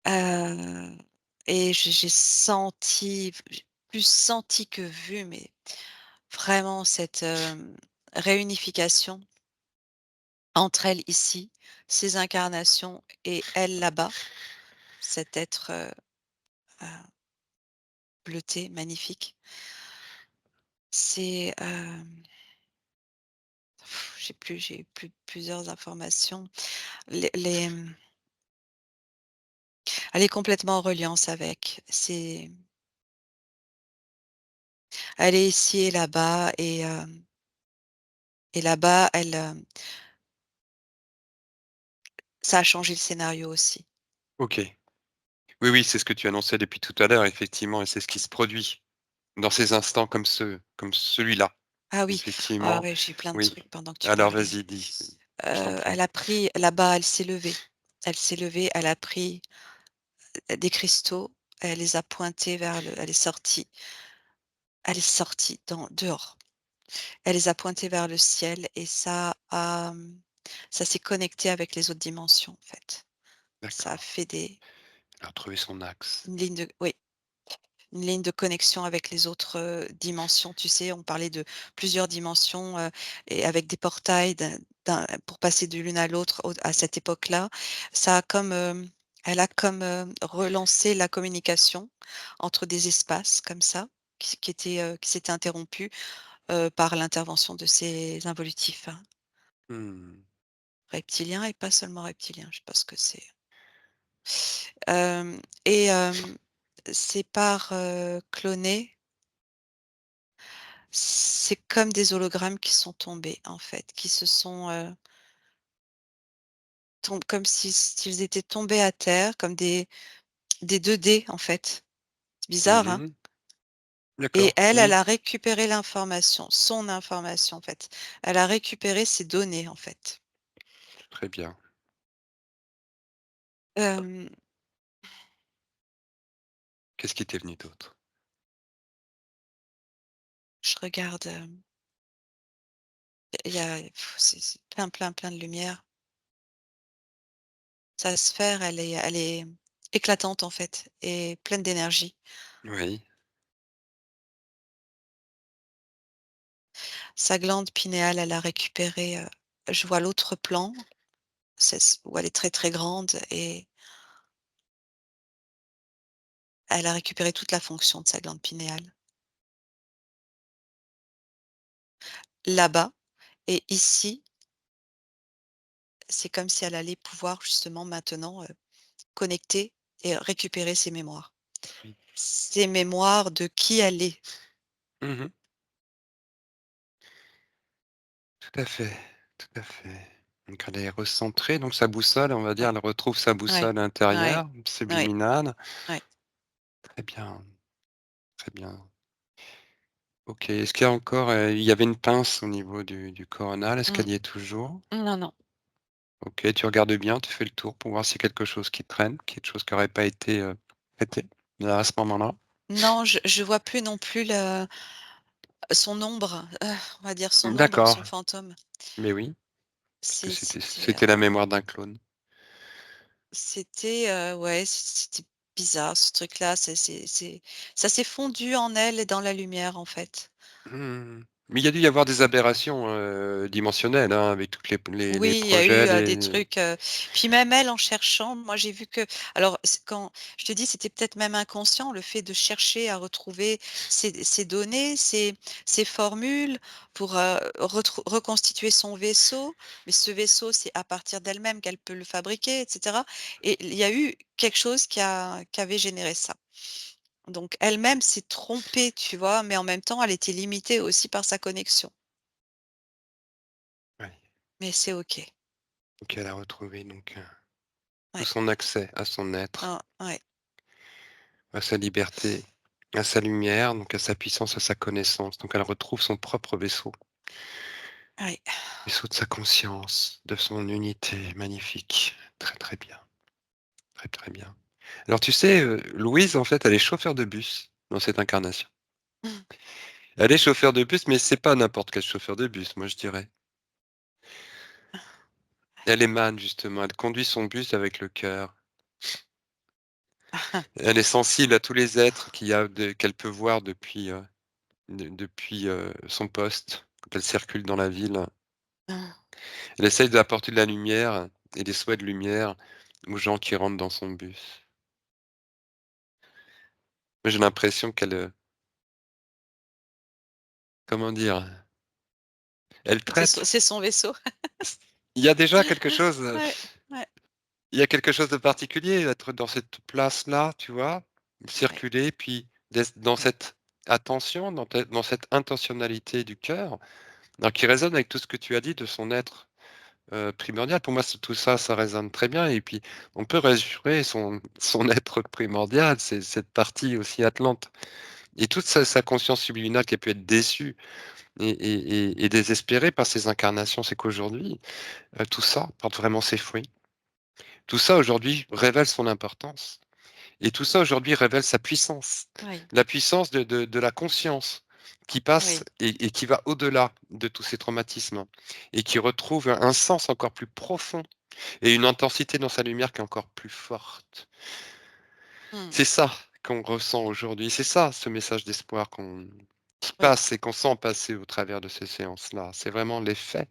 Heu et j'ai senti, j'ai plus senti que vu, mais vraiment cette, réunification entre elle ici, ses incarnations et elle là-bas, cet être, heu, bleuté, magnifique. C'est, j'ai plus plusieurs informations. Les, elle est complètement en reliance avec. Elle est ici et là-bas, ça a changé le scénario aussi. OK. Oui, oui, c'est ce que tu annonçais depuis tout à l'heure, effectivement, et c'est ce qui se produit dans ces instants comme celui-là. Ah oui, ah Effectivement, ouais, j'ai plein de oui. trucs pendant que tu Alors parlais. vas-y, dis, je t'en prie. Elle a pris là-bas, elle s'est levée. Elle s'est levée, elle a pris, des cristaux, elle les a pointés vers le elle est sortie dehors. Elle les a pointés vers le ciel et ça s'est connecté avec les autres dimensions, en fait. Ça a D'accord. fait Elle a retrouvé son axe. une ligne de oui, une ligne de connexion avec les autres, dimensions. Tu sais, on parlait de plusieurs dimensions, et avec des portails pour passer de l'une à l'autre à cette époque-là. Ça a comme, elle a comme, relancé la communication entre des espaces comme ça, qui s'étaient interrompus, par l'intervention de ces involutifs, hein, Mmh. reptiliens et pas seulement reptiliens, je sais pas ce que c'est. Et c'est par, Cloné, C'est comme des hologrammes qui sont tombés, en fait, qui se sont, comme si s'ils étaient tombés à terre, comme des 2D, en fait. C'est bizarre, hein? Mmh. Et D'accord. elle, Mmh. elle a récupéré l'information, son information, en fait. Elle a récupéré ses données, en fait. Très bien. Hem, Qu'est-ce qui t'est venu d'autre? je regarde, il y a c'est plein, plein, plein de lumière. Sa sphère, elle est éclatante, en fait et pleine d'énergie. Oui. Sa glande pinéale, elle a récupéré, je vois l'autre plan, c'est où elle est très, très grande et elle a récupéré toute la fonction de sa glande pinéale. Là-bas et ici, c'est comme si elle allait pouvoir justement maintenant, connecter et récupérer ses mémoires. Oui. Ses mémoires de qui elle est. Mmh. Tout à fait, tout à fait. Donc elle est recentrée, donc sa boussole, on va dire, Ouais, elle retrouve sa ouais, boussole ouais, intérieure, ouais, subliminale. ouais. Très bien, très bien. OK. Est-ce qu'il y a encore, il y avait une pince au niveau du coronal, est-ce Mmh. qu'elle y est toujours? Non, non. OK, tu regardes bien, tu fais le tour pour voir s'il y a quelque chose qui traîne, quelque chose qui aurait pas été, traité, là, à ce moment-là? Non, je vois plus non plus son ombre, on va dire son ombre ou D'accord, son fantôme. mais oui, puisque C'est c'était, c'était la mémoire d'un clone. c'était, ouais, c'était bizarre ce truc-là, ça s'est fondu en elle et dans la lumière, en fait. Mmh. Mais il y a dû y avoir des aberrations, dimensionnelles, hein, avec toutes les Oui, il y a eu, projets, des les trucs, puis même elle en cherchant, moi j'ai vu que alors c quand je te dis c'était peut-être même inconscient le fait de chercher à retrouver ces données, ces formules pour, reconstituer son vaisseau, mais ce vaisseau, c'est à partir d'elle-même qu'elle peut le fabriquer et cetera et il y a eu quelque chose qui avait généré ça. Donc elle-même s'est trompée, tu vois? Mais en même temps, elle était limitée aussi par sa connexion. ouais, Mais c'est OK. donc elle a retrouvé donc, tout Ouais. son accès à son être, Ah ouais. à sa liberté, à sa lumière, donc à sa puissance, à sa connaissance. Donc elle retrouve son propre vaisseau, Ouais. vaisseau de sa conscience, de son unité. Magnifique. Très, très bien, très, très bien. Alors tu sais, Louise, en fait, elle est chauffeur de bus dans cette incarnation. Elle est chauffeur de bus, mais c'est pas n'importe quel chauffeur de bus, moi je dirais. Elle émane justement, elle conduit son bus avec le cœur. Elle est sensible à tous les êtres qu'elle peut voir depuis, depuis, son poste, quand elle circule dans la ville. Elle essaye d'apporter de la lumière et des souhaits de lumière aux gens qui rentrent dans son bus. Moi, j'ai l'impression qu'elle, comment dire? Elle traite C'est son vaisseau. il y a déjà quelque chose, Ouais, ouais, il y a quelque chose de particulier, être dans cette place-là, tu vois? ouais, Circuler, puis dans cette attention, dans cette intentionnalité du cœur, alors qui résonne avec tout ce que tu as dit de son être, primordial. Pour moi, c'est tout ça, ça résonne très bien et puis on peut réassurer son être primordial, c'est cette partie aussi atlante et toute sa conscience subliminale qui a pu être déçue et désespérée par ses incarnations. C'est qu'aujourd'hui, tout ça porte vraiment ses fruits. Tout ça aujourd'hui révèle son importance et tout ça aujourd'hui révèle sa puissance. oui, La puissance de la conscience qui passe oui. et qui va au-delà de tous ces traumatismes et qui retrouve un sens encore plus profond et une intensité dans sa lumière qui est encore plus forte. Mmh. C'est ça qu'on ressent aujourd'hui, c'est ça ce message d'espoir qui Oui, passe et qu'on sent passer au travers de ces séances-là. C'est vraiment l'effet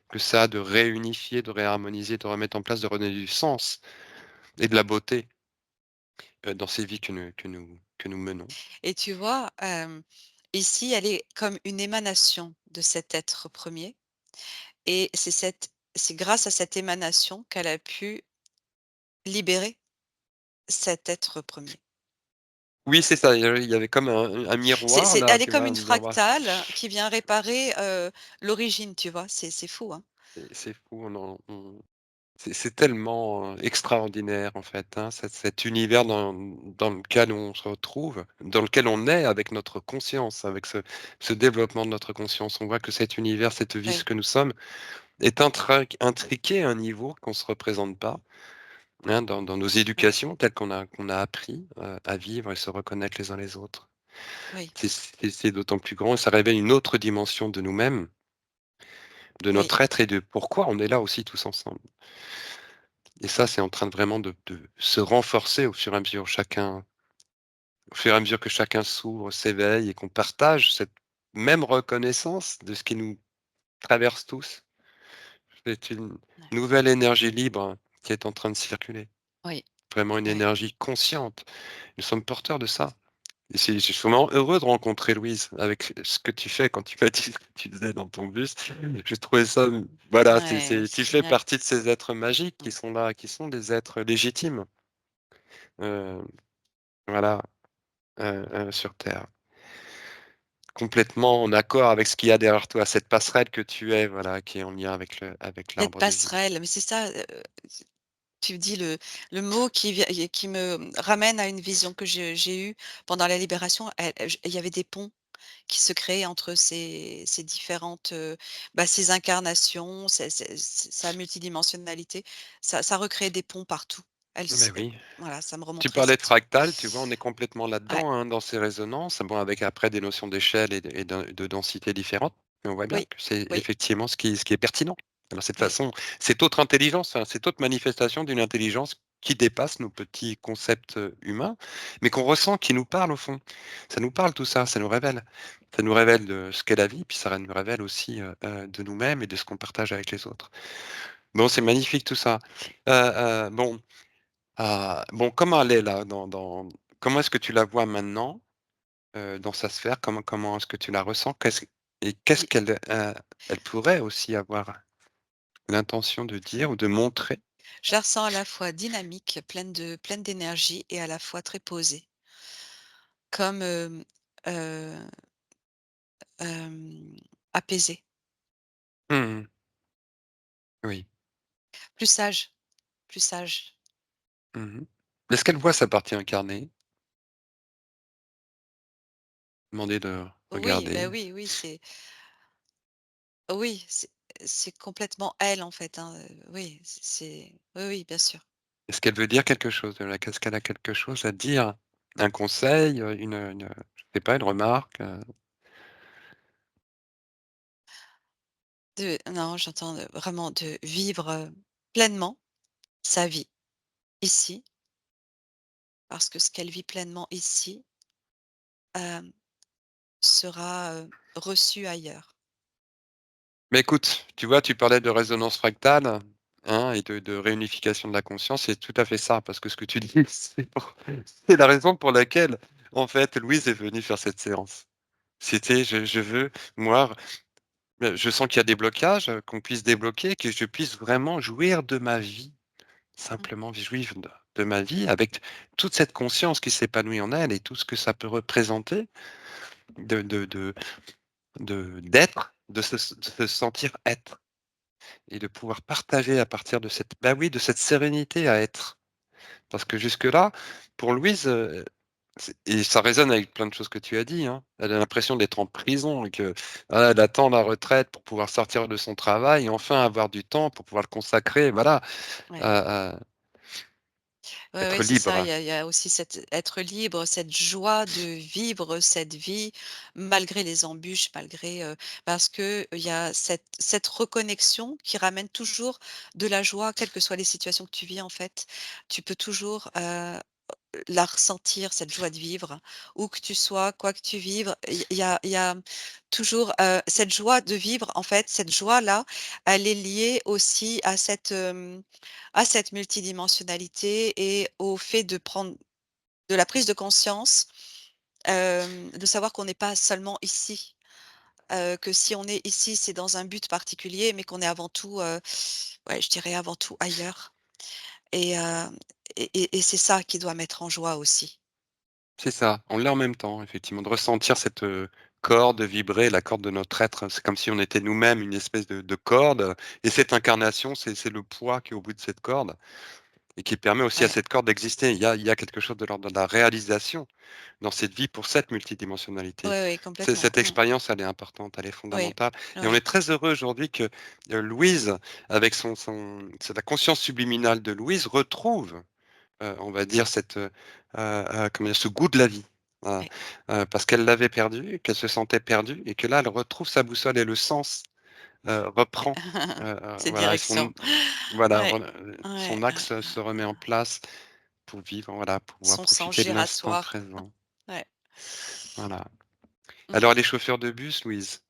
que ça a de réunifier, de réharmoniser, de remettre en place, de redonner du sens et de la beauté, dans ces vies que nous menons. et tu vois, ici, elle est comme une émanation de cet être premier et c'est grâce à cette émanation qu'elle a pu libérer cet être premier. Oui, c'est ça, il y avait comme un miroir là, Elle est tu comme vois? Un une miroir. fractale qui vient réparer, l'origine, tu vois? C'est fou, hein? C'est fou, c'est tellement, extraordinaire en fait, hein, cet univers dans lequel on se retrouve, dans lequel on est avec notre conscience, avec ce développement de notre conscience. On voit que cet univers, cette vie, ce Oui, que nous sommes, est intriqué à un niveau qu'on ne se représente pas, hein, dans nos oui, éducations telles qu'on a appris, à vivre et se reconnaître les uns les autres. oui, C'est d'autant plus grand et ça révèle une autre dimension de nous-mêmes, de oui, notre être et de pourquoi on est là aussi tous ensemble. Et ça, c'est en train de vraiment de se renforcer au fur et à mesure que chacun s'ouvre, s'éveille et qu'on partage cette même reconnaissance de ce qui nous traverse tous. C'est une ouais, nouvelle énergie libre qui est en train de circuler. oui, Vraiment une oui. énergie consciente. Nous sommes porteurs de ça. Et je suis vraiment heureux de rencontrer Louise avec ce que tu fais quand tu m'as dit ce que tu faisais dans ton bus. J'ai trouvé ça, voilà, Ouais, tu c'est fais génial. partie de ces êtres magiques qui Mmh. sont là, qui sont des êtres légitimes, heu, voilà, sur terre. Complètement en accord avec ce qu'il y a derrière toi, cette passerelle que tu es, voilà, qui est en lien avec Cette l'arbre de vie. passerelle, mais c'est ça, tu dis le mot qui me ramène à une vision que j'ai eue pendant la libération. Il y avait des ponts qui se créaient entre ces différentes, ces incarnations, sa multidimensionnalité. Ça recréait des ponts partout. Mais oui. Voilà, ça me Tu remontrait parlais de cette fractal, tu vois? On est complètement ouais, là-dedans, hein, dans ces résonances. Bon, avec après des notions d'échelle de densité différentes, mais on voit bien oui, que c'est oui, effectivement ce qui est pertinent. Alors cette oui, façon, cette autre intelligence, hein, cette autre manifestation d'une intelligence qui dépasse nos petits concepts, humains, mais qu'on ressent, qui nous parle au fond. Ça nous parle tout ça, ça nous révèle. Ça nous révèle de ce qu'est la vie, puis ça nous révèle aussi, de nous-mêmes et de ce qu'on partage avec les autres. Bon, c'est magnifique tout ça. Bon, bon, comment elle est là comment est-ce que tu la vois maintenant, dans sa sphère? Comment est-ce que tu la ressens? Qu'est-ce oui. qu'elle, elle pourrait aussi avoir l'intention de dire ou de montrer? Je la ressens à la fois dynamique, pleine d'énergie et à la fois très posée. Comme, apaisée, Mmh. Oui. plus sage, plus sage. Mmh. Est-ce qu'elle voit sa partie incarnée? Demander de Oui, ben regarder. oui, oui, oui, c'est complètement elle, en fait, hein, oui, oui, oui, bien sûr. Est-ce qu'elle veut dire quelque chose de là? Qu'est-ce qu'elle a quelque chose à dire? Un conseil, je sais pas, une remarque, Non, j'entends, vraiment de vivre, pleinement sa vie ici, parce que ce qu'elle vit pleinement ici, hem, sera, reçu ailleurs. Mais écoute, tu vois, tu parlais de résonance fractale, hein, et de réunification de la conscience, c'est tout à fait ça, parce que ce que tu dis, c'est la raison pour laquelle, en fait, Louise est venue faire cette séance. C'était: «Je veux, moi, je sens qu'il y a des blocages, qu'on puisse débloquer, que je puisse vraiment jouir de ma vie, Mmh, simplement jouir de ma vie avec toute cette conscience qui s'épanouit en elle et tout ce que ça peut représenter de d'être, de se sentir être». Et de pouvoir partager à partir de cette bah, oui, de cette sérénité à être. Parce que jusque-là, pour Louise, c'est et ça résonne avec plein de choses que tu as dit, hein. Elle a l'impression d'être en prison et que, voilà, elle attend la retraite pour pouvoir sortir de son travail et enfin avoir du temps pour pouvoir le consacrer, voilà, ouais. à Ouais, ouais, être c'est ça. libre. Il y a aussi cette être libre, cette joie de vivre cette vie malgré les embûches, malgré, parce que il y a cette reconnexion qui ramène toujours de la joie, quelles que soient les situations que tu vis, en fait. Tu peux toujours, la ressentir, cette joie de vivre, où que tu sois, quoi que tu vives. Il y a toujours, cette joie de vivre, en fait, cette joie-là, elle est liée aussi à cette multidimensionnalité et au fait de prendre de la prise de conscience, de savoir qu'on n'est pas seulement ici, que si on est ici, c'est dans un but particulier, mais qu'on est avant tout, ouais, je dirais avant tout ailleurs et et c'est ça qui doit mettre en joie aussi. C'est ça, on l'a en même temps, effectivement, de ressentir cette, corde vibrer, la corde de notre être. C'est comme si on était nous-mêmes une espèce de corde, et cette incarnation, c'est le poids qui est au bout de cette corde et qui permet aussi à Ouais. cette corde d'exister. Il y a quelque chose de l'ordre de la réalisation dans cette vie pour cette multidimensionnalité. Ouais, ouais, C'est complètement. cette expérience, elle est importante, elle est Oui, fondamentale, et on oui. est très heureux aujourd'hui que, Louise, avec c'est la conscience subliminale de Louise retrouve, on va dire cette, comment dire? Ce goût de la vie, voilà, Ouais. parce qu'elle l'avait perdu, qu'elle se sentait perdue et que là, elle retrouve sa boussole et le sens, reprend, Ces voilà, et directions. voilà, Ouais, voilà, ouais, son axe, se remet en place pour vivre, voilà, pour pouvoir son sens profiter de l'instant giratoire. présent. Ouais. Voilà. Mmh, Alors les chauffeurs de bus, Louise,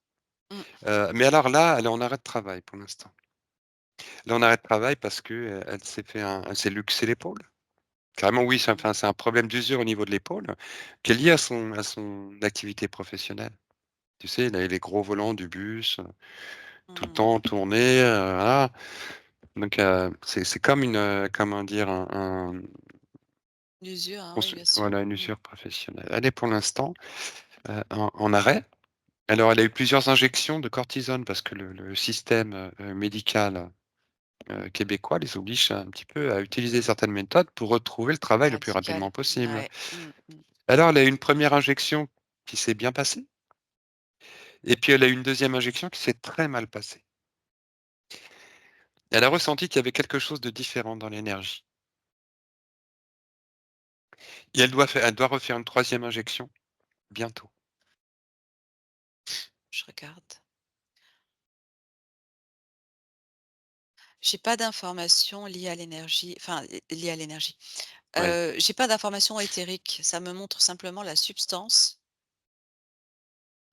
mmh. mais alors là, elle est en arrêt de travail pour l'instant. Elle est en arrêt de travail parce que, elle s'est luxé l'épaule. Carrément oui, Mmh. c'est un problème d'usure au niveau de l'épaule qui est lié à son activité professionnelle. Tu sais, les gros volants du bus, tout le Mmh. temps tournés, voilà. Donc c'est comme une, comment dire? L'usure, hein, On oui, se bien sûr. Voilà, une Mmh. usure professionnelle. Elle est pour l'instant, en arrêt. Alors elle a eu plusieurs injections de cortisone parce que le système, médical, québécois les oblige un petit peu à utiliser certaines méthodes pour retrouver le travail le plus Radical. rapidement possible. Ouais. Mmh, mmh. Alors elle a eu une première injection qui s'est bien passée, et puis elle a eu une deuxième injection qui s'est très mal passée. Elle a ressenti qu'il y avait quelque chose de différent dans l'énergie, et elle doit refaire une troisième injection bientôt. Je regarde. J'ai pas d'informations liées à l'énergie, enfin, liées à l'énergie. Oui, J'ai pas d'informations éthériques. Ça me montre simplement la substance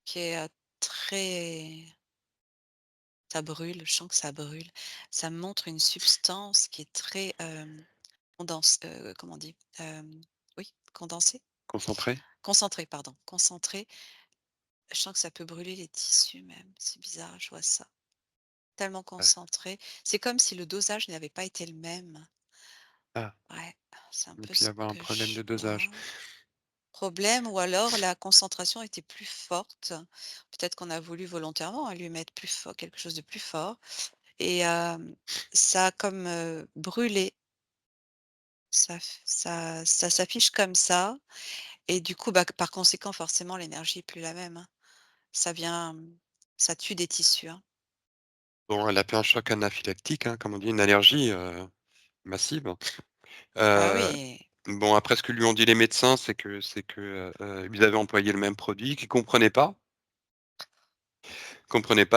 qui est, très ça brûle, je sens que ça brûle. Ça me montre une substance qui est très, comment on dit? Oui, condensée? concentrée? Concentrée, pardon, concentrée. Je sens que ça peut brûler les tissus même, c'est bizarre, je vois ça. Tellement Ouais. concentré. C'est comme si le dosage n'avait pas été le même. Ah, Ouais, c'est un il peu peut y ce avoir un que problème je de dosage. vois. Problème ou alors la concentration était plus forte. Peut-être qu'on a voulu volontairement, hein, lui mettre plus fort quelque chose de plus fort et ça a comme, brûlé. Ça s'affiche comme ça et du coup, bah, par conséquent, forcément, l'énergie est plus la même, hein. Ça vient, ça tue des tissus, hein. Bon, elle a fait un choc anaphylactique, hein, comme on dit, une allergie, massive. Bah Heu, oui. bon, après ce que lui ont dit les médecins, c'est que, ils avaient employé le même produit, qu'il comprenait pas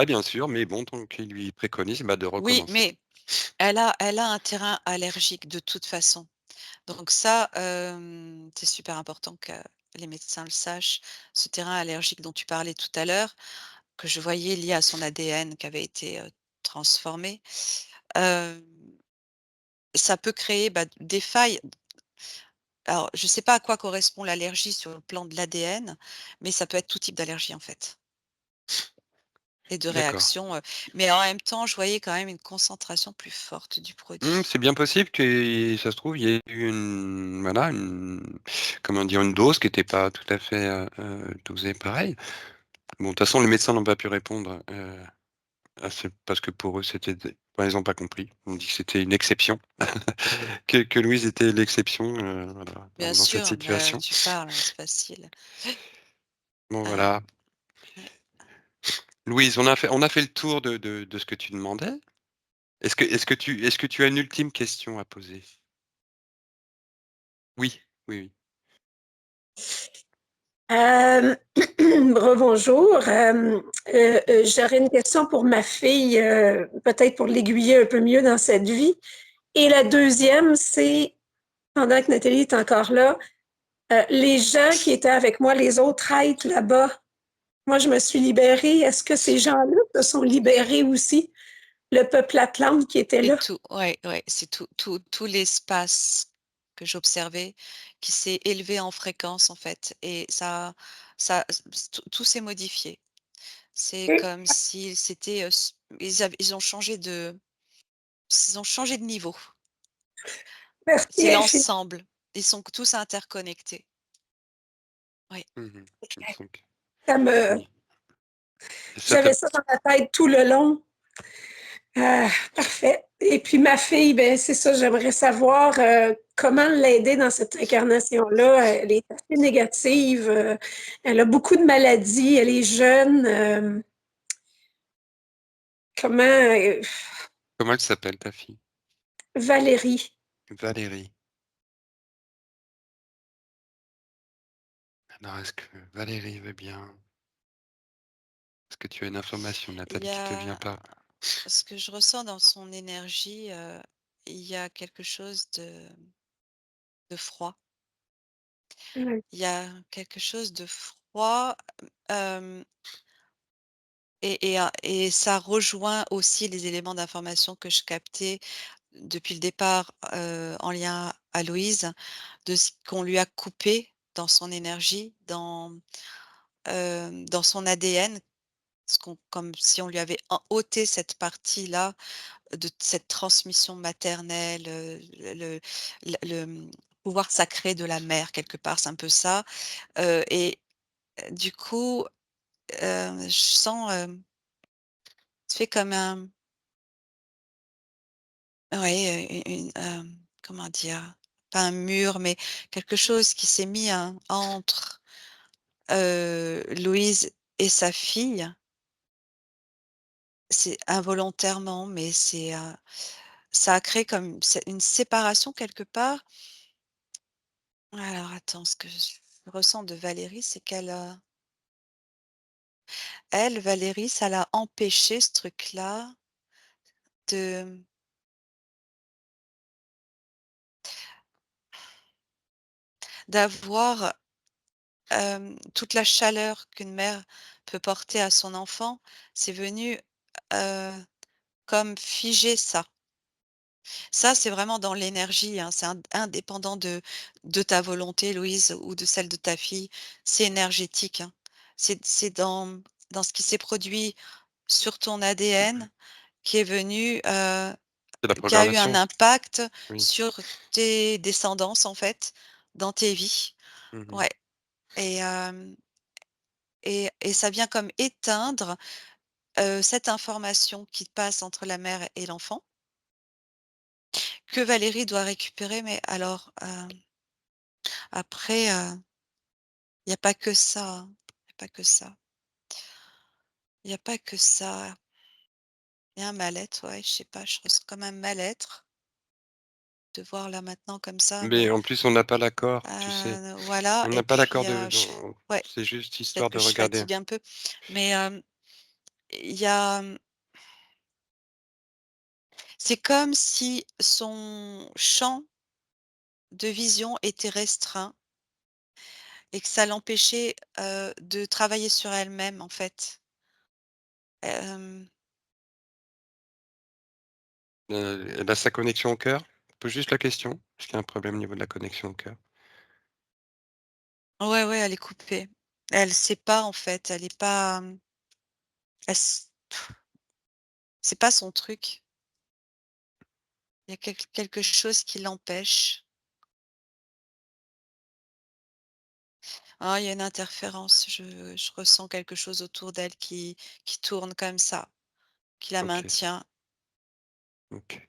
bien sûr, mais bon, donc ils lui préconisent, bah, de Oui, recommencer. mais elle a un terrain allergique de toute façon. Donc ça, c'est super important que les médecins le sachent. Ce terrain allergique dont tu parlais tout à l'heure, que je voyais lié à son ADN qui avait été, transformé, hem, ça peut créer, bah, des failles. Alors je ne sais pas à quoi correspond l'allergie sur le plan de l'ADN, mais ça peut être tout type d'allergie en fait et de D'accord. réaction, mais en même temps, je voyais quand même une concentration plus forte du C'est produit. bien possible que ça se trouve, il y ait eu voilà, comment dire? Une dose qui était pas tout à fait, dosée pareil. Bon, de toute façon, les médecins n'ont pas pu répondre, parce que pour eux, c'était des enfin, ils ont pas compris. On dit que c'était une exception, que Louise était l'exception, voilà, Bien dans cette sûr, bah, situation. tu parles, c'est facile. Bon, Heu, voilà. ouais. Louise, on a fait le tour de ce que tu demandais. Est-ce que tu as une ultime question à poser? Oui, oui, oui. Hem, rebonjour, j'aurais une question pour ma fille, peut-être pour l'aiguiller un peu mieux dans cette vie. Et la deuxième, c'est, pendant que Nathalie est encore là, les gens qui étaient avec moi, les autres êtres là-bas, moi, je me suis libérée. Est-ce que ces gens-là se sont libérés aussi? Le peuple Atlante qui était C'est là? tout, ouais, ouais, c'est tout l'espace que j'observais qui s'est élevé en fréquence, en fait et tout s'est modifié. C'est OK. comme si c'était, s ils ont changé de niveau. Merci C'est infiniment. l'ensemble. Ils sont tous interconnectés. Oui. Mmh. Donc Ça me oui et ça te J'avais ça dans la tête tout le long. Parfait. Et puis ma fille, ben c'est ça, j'aimerais savoir comment l'aider dans cette incarnation-là. Elle est assez négative. Elle a beaucoup de maladies. Elle est jeune. Comment comment elle s'appelle ta fille? Valérie. Valérie. Alors est-ce que Valérie va bien? Est-ce que tu as une information, Il Nathalie, y qui te vient a par ce que je ressens dans son énergie, il y a quelque chose de froid. Ouais. Il y a quelque chose de froid, hem et ça rejoint aussi les éléments d'information que je captais depuis le départ, en lien à Louise, de ce qu'on lui a coupé dans son énergie, dans son ADN, ce qu'on comme si on lui avait ôté cette partie-là de cette transmission maternelle, le pouvoir sacré de la mère quelque part, c'est un peu ça, et du coup, je sens, tu fais comme un ouais, comment dire? Pas un mur, mais quelque chose qui s'est mis, entre, Louise et sa fille. C'est involontairement, mais ça a créé comme une séparation quelque part. Alors attends, ce que je ressens de Valérie, c'est elle, Valérie, ça l'a empêché ce truc-là de d'avoir, toute la chaleur qu'une mère peut porter à son enfant. C'est venu, heu, comme figer ça. Ça, c'est vraiment dans l'énergie, hein, c'est indépendant de ta volonté, Louise, ou de celle de ta fille. C'est énergétique, hein. C'est dans ce qui s'est produit sur ton ADN qui est venu, c'est la qui a eu un programmation? impact Oui. sur tes descendances, en fait, dans tes vies. Mmh. Ouais, et ça vient comme éteindre, cette information qui passe entre la mère et l'enfant, que Valérie doit récupérer. Mais alors, après, il y a pas que ça, hein. Il y a pas que ça. Il y a pas que ça. Il y a un mal-être, ouais, je sais pas, je ressens comme un mal-être de voir là maintenant comme ça, Mais mais en plus, on n'a pas l'accord, tu sais? voilà. On Et n'a pas puis, l'accord de je dans ouais, c'est juste peut-être histoire que de je regarder. fatigue un peu, mais il y a, c'est comme si son champ de vision était restreint et que ça l'empêchait, de travailler sur elle-même, en fait. Hem, Elle a sa connexion au cœur? Pose juste la question. Est-ce qu'il y a un problème au niveau de la connexion au cœur? ouais, ouais, elle est coupée. Elle sait pas, en fait, elle est pas, elle s c'est pas son truc. Il y a quelque chose qui l'empêche. Ah, il y a une interférence, je ressens quelque chose autour d'elle qui tourne comme ça, qui la OK, maintient OK.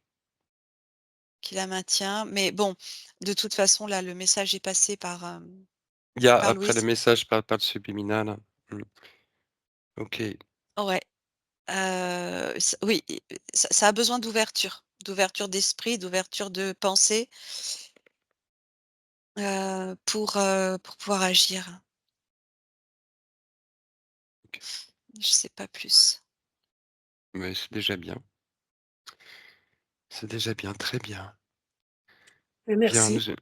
qui la maintient. Mais bon, de toute façon, là, le message est passé Il y a par après le Louise. message par le subliminal. Mmh. OK. Ouais, oui, ça a besoin d'ouverture d'esprit, d'ouverture de pensée, pour pouvoir agir. OK. Je sais pas plus. Mais c'est déjà bien. C'est déjà bien, très bien. Bien, Merci.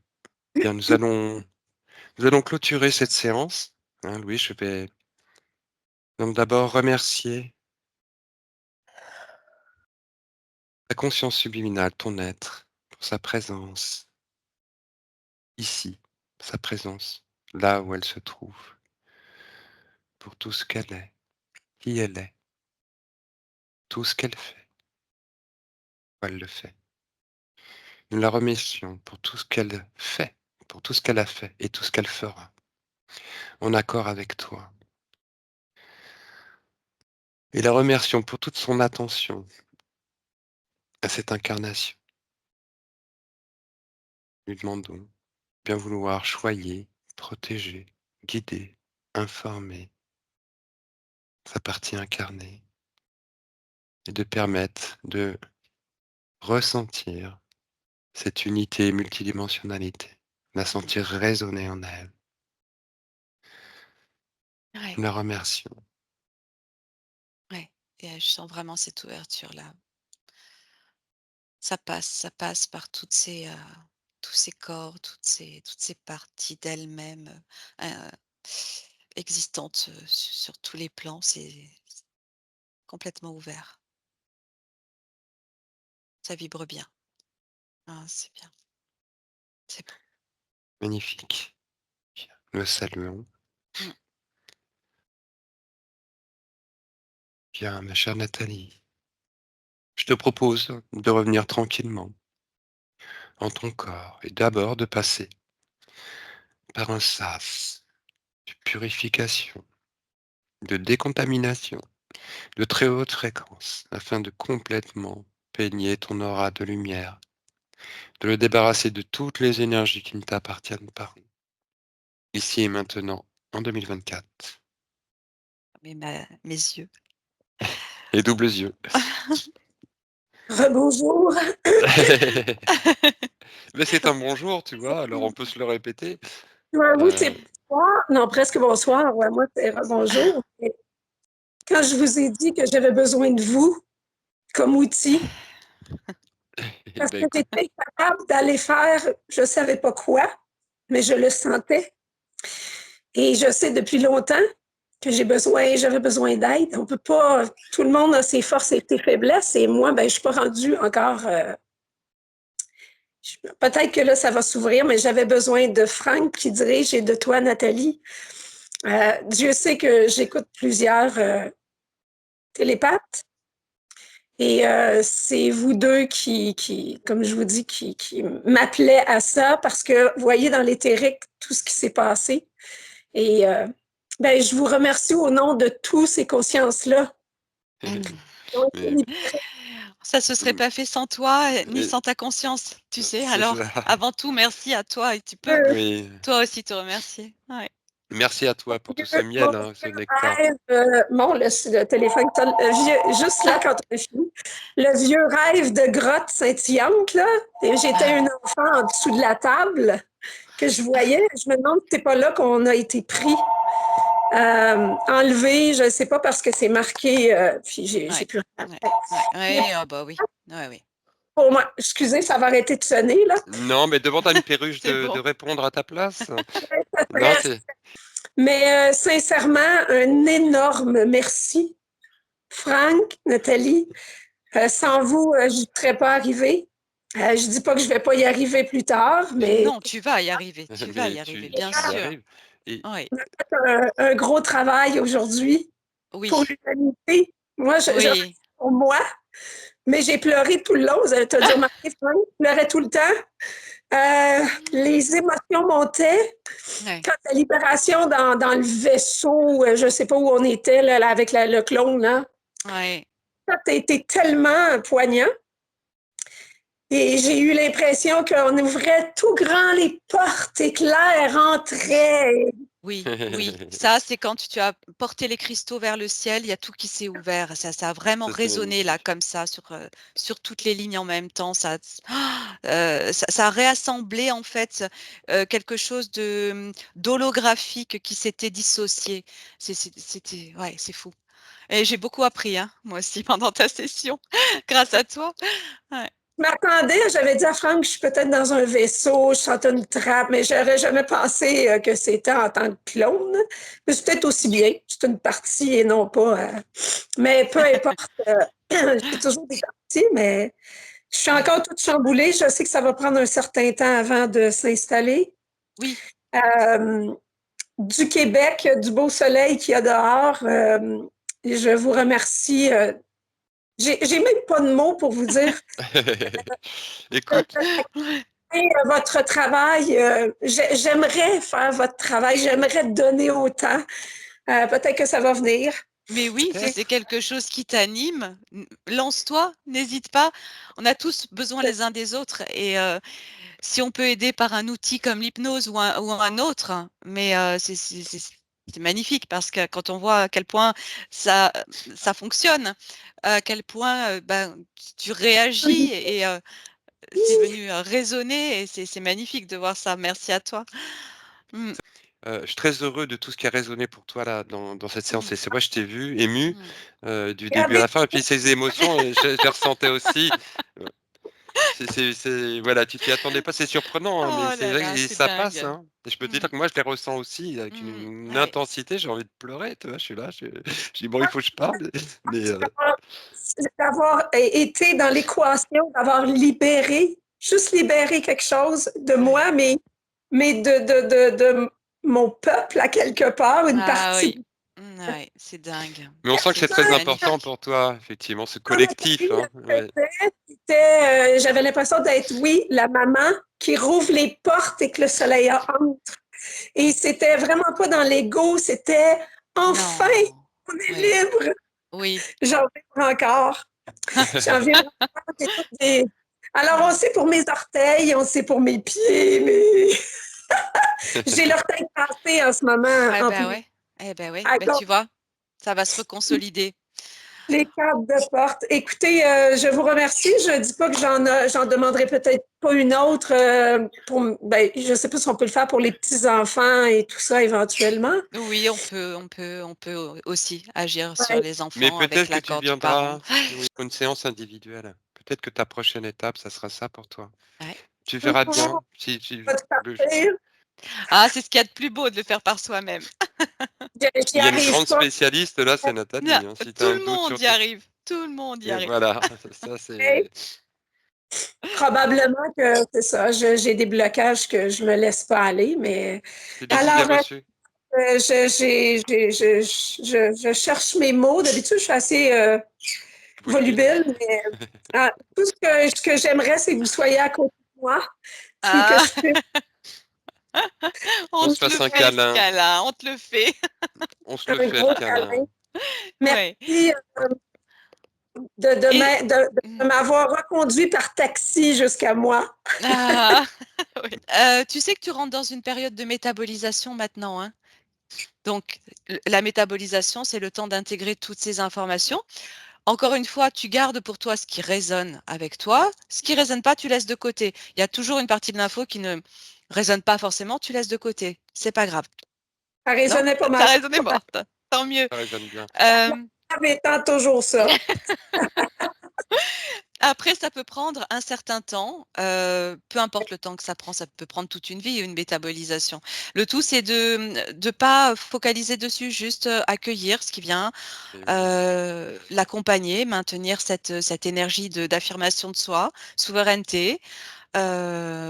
bien, nous allons clôturer cette séance, hein, Louis. Je vais donc d'abord remercier ta conscience subliminale, ton être, pour sa présence ici, sa présence là où elle se trouve, pour tout ce qu'elle est, qui elle est, tout ce qu'elle fait, pourquoi elle le fait. Nous la remercions pour tout ce qu'elle fait, pour tout ce qu'elle a fait et tout ce qu'elle fera. en accord avec toi. Et la remercions pour toute son attention à cette incarnation. Lui demandons de bien vouloir choyer, protéger, guider, informer sa partie incarnée et de permettre de ressentir cette unité et multidimensionnalité, la sentir résonner en elle. Ouais, Nous la remercions. ouais. Et je sens vraiment cette ouverture-là. Ça passe par tous ces corps, toutes ces parties d'elle-même existantes sur tous les plans. C'est complètement ouvert. Ça vibre bien. Ah, c'est bien. C'est beau. Magnifique. Nous saluons. Mm. Bien, ma chère Nathalie, je te propose de revenir tranquillement en ton corps et d'abord de passer par un sas de purification, de décontamination, de très haute fréquence, afin de complètement peigner ton aura de lumière, de le débarrasser de toutes les énergies qui ne t'appartiennent pas, ici et maintenant, en 2024. Mais mes yeux. Et doubles yeux. Rebonjour. Mais c'est un bonjour, tu vois, alors on peut se le répéter. Ouais, vous, c'est Euh, bonsoir. Non, presque bonsoir. Ouais, moi, c'est rebonjour. Et quand je vous ai dit que j'avais besoin de vous comme outil, eh parce ben, que écoute, j'étais capable d'aller faire, je ne savais pas quoi, mais je le sentais. Et je sais depuis longtemps que j'avais besoin d'aide. On peut pas, tout le monde a ses forces et ses faiblesses. Et moi, ben, je suis pas rendue encore. Peut-être que là, ça va s'ouvrir, mais j'avais besoin de Franck qui dirige et de toi, Nathalie. Dieu sait que j'écoute plusieurs télépathes. Et c'est vous deux comme je vous dis, qui m'appelaient à ça parce que vous voyez dans l'éthérique tout ce qui s'est passé. Et ben, je vous remercie au nom de tous ces consciences-là. mais, Ça se serait pas fait sans toi, ni mais sans ta conscience, tu sais. c'est Alors, ça. avant tout, merci à toi et tu peux, Oui. toi aussi, te remercier. Ouais. Merci à toi pour tout ce Mon miel, hein, ce vieux nectar. rêve, le téléphone, juste là quand on a fini, le vieux rêve de grotte scintillante, là. Et j'étais une enfant en dessous de la table que je voyais. Je me demande si c'est pas là qu'on a été pris. Enlevé, je ne sais pas parce que c'est marqué, puis j'ai Ouais. plus rien. Ouais. Ouais. Ouais. Ah bah oui. Ouais, oui. Pour moi, excusez, ça va arrêter de sonner, là. Non, mais devant t'as une perruche C'est de bon. répondre à ta place. Ça Non, serait- Mais sincèrement, un énorme merci, Franck, Nathalie. Sans vous, je n'y serais pas arrivée. Je dis pas que je vais pas y arriver plus tard, Mais mais non, tu vas y arriver. Tu vas mais y arriver, tu bien y sûr. arrives. Et Oui. un gros travail aujourd'hui pour Oui. l'humanité. Moi, je Oui. pour moi, mais j'ai pleuré tout le long. Tu as dû remarquer, Franck, je pleurais tout le temps. Les émotions montaient. Ouais. Quand la libération dans le vaisseau, je ne sais pas où on était là, avec le clone, là, Ouais. ça a été tellement poignant. Et j'ai eu l'impression qu'on ouvrait tout grand les portes et que l'air entrait. Oui, oui. Ça, c'est quand tu as porté les cristaux vers le ciel, il y a tout qui s'est ouvert. Ça a vraiment ça, c'est résonné là, magnifique. comme ça, sur toutes les lignes en même temps. Ça a réassemblé en fait quelque chose d'holographique qui s'était dissocié. C'était, ouais, c'est fou. Et j'ai beaucoup appris, hein, moi aussi, pendant ta session, grâce à toi. Ouais. Je m'attendais, j'avais dit à Franck que je suis peut-être dans un vaisseau, je sentais une trappe, mais j'aurais jamais pensé que c'était en tant que clone. Mais c'est peut-être aussi bien, c'est une partie et non pas. Mais peu importe, j'ai toujours des parties, mais je suis encore toute chamboulée. Je sais que ça va prendre un certain temps avant de s'installer. Oui, Euh, du Québec, du beau soleil qu'il y a dehors, je vous remercie. J'ai même pas de mots pour vous dire. Écoute, votre travail. J'aimerais faire votre travail. J'aimerais donner autant. Peut-être que ça va venir. Mais oui, si Peut-être. c'est quelque chose qui t'anime, lance-toi, n'hésite pas. On a tous besoin les uns des autres et si on peut aider par un outil comme l'hypnose ou un autre, mais c'est magnifique parce que quand on voit à quel point ça fonctionne, à quel point, ben, tu réagis et c'est venu, résonner et c'est magnifique de voir ça. Merci à toi. Mmh. Je suis très heureux de tout ce qui a résonné pour toi là dans cette séance Mmh. et c'est vrai, je t'ai vu ému, Mmh. du début à Regardez, la fin et puis ces émotions, je les ressentais aussi. Heu, c'est voilà, tu t'y attendais pas, c'est surprenant, hein, mais Oh c'est là vrai là, et c'est ça passe, dingue. hein et je peux te Mmh. dire que moi je les ressens aussi avec Mmh. une Ouais. intensité, j'ai envie de pleurer, tu vois? Je suis là, je dis: «Bon, il faut que je parle», mais d'avoir été dans l'équation, d'avoir libéré, juste libéré quelque chose de Ouais. moi, mais de mon peuple à quelque part, une Ah partie. oui. Mmh, ouais, c'est dingue. on sent que c'est très C'est important magnifique. pour toi, effectivement, ce Dans ma collectif, famille, hein, ouais. j'avais l'impression d'être, oui, la maman qui rouvre les portes et que le soleil entre. Et c'était vraiment pas dans l'ego, c'était enfin, Non. on est Oui, libre. oui. J'en vibre encore. J'en vibre encore. Alors, on Mmh. sait pour mes orteils, on sait pour mes pieds, mais j'ai l'orteil cassé en ce moment Eh entre ben ouais. Eh ben ouais. à Ben gauche, tu vois, ça va se reconsolider. les cartes de porte. Écoutez, je vous remercie. Je dis pas que j'en demanderai peut-être pas une autre je sais pas si on peut le faire pour les petits-enfants et tout ça éventuellement. Oui, on peut aussi agir sur Ouais. les Mais enfants avec peut-être que tu l'accord du parent. viendras, oui, pour une séance individuelle. Peut-être que ta prochaine étape, ça sera ça pour toi. Ouais. Tu Mhm. verras bien si Pas de le partir. Ah, c'est ce qu'il y a de plus beau de le faire par soi-même. J'y il y a une arrive grande pas. spécialiste là, c'est Na Nathalie, hein. Si tu as Tout un le doute monde sur y tes arrive. Tout le monde y et arrive. voilà, ça Mais c'est probablement que c'est ça. J'ai des blocages que je me laisse pas aller, mais c'est des idées alors, reçues. je cherche mes mots. D'habitude, je suis assez Volubile. volubile, mais tout ce que j'aimerais, c'est que vous soyez à côté de moi, puis que Ah, je puisse On on se te le fasse un fait ce câlin, câlin, on te le fait. on se le un fait le gros câlin. câlin. Ouais. Merci Et de m'avoir reconduit par taxi jusqu'à moi. ah, oui. Tu sais que tu rentres dans une période de métabolisation maintenant, hein? Donc la métabolisation, c'est le temps d'intégrer toutes ces informations. Encore une fois, tu gardes pour toi ce qui résonne avec toi. Ce qui résonne pas, tu laisses de côté. Il y a toujours une partie de l'info qui ne résonne pas forcément, tu laisses de côté. C'est pas grave. Ça Non? résonnait pas Ta mal. raison est morte. Tant mieux. Ça résonne bien. Hem Mais tant toujours ça. Après, ça peut prendre un certain temps, peu importe le temps que ça peut prendre toute une vie, une métabolisation. Le tout, c'est de pas focaliser dessus, juste, accueillir ce qui vient, Et oui. l'accompagner, maintenir cette énergie d'affirmation de soi, souveraineté,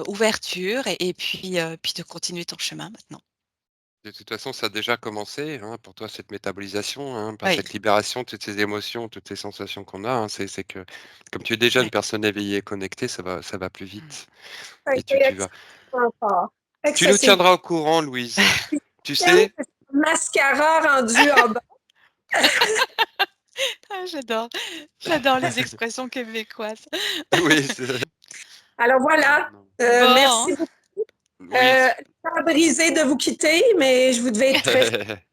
ouverture puis de continuer ton chemin maintenant. De toute façon, ça a déjà commencé, hein, pour toi, cette métabolisation, hein, par Oui, cette libération, toutes ces émotions, toutes ces sensations qu'on a, hein. C'est que comme tu es déjà une ouais. personne éveillée et connectée, ça va plus Mmh. vite Ça a et été tu vas excessivement fort. tu nous Excessivement. tiendras au courant, Louise. Tu Tiens, sais? mascara rendu en bas. Ah, j'adore les expressions québécoises. Oui, c'est Alors non, voilà. non. Bon. Merci beaucoup. Oui. Pas brisé de vous quitter, mais je vous devais être très.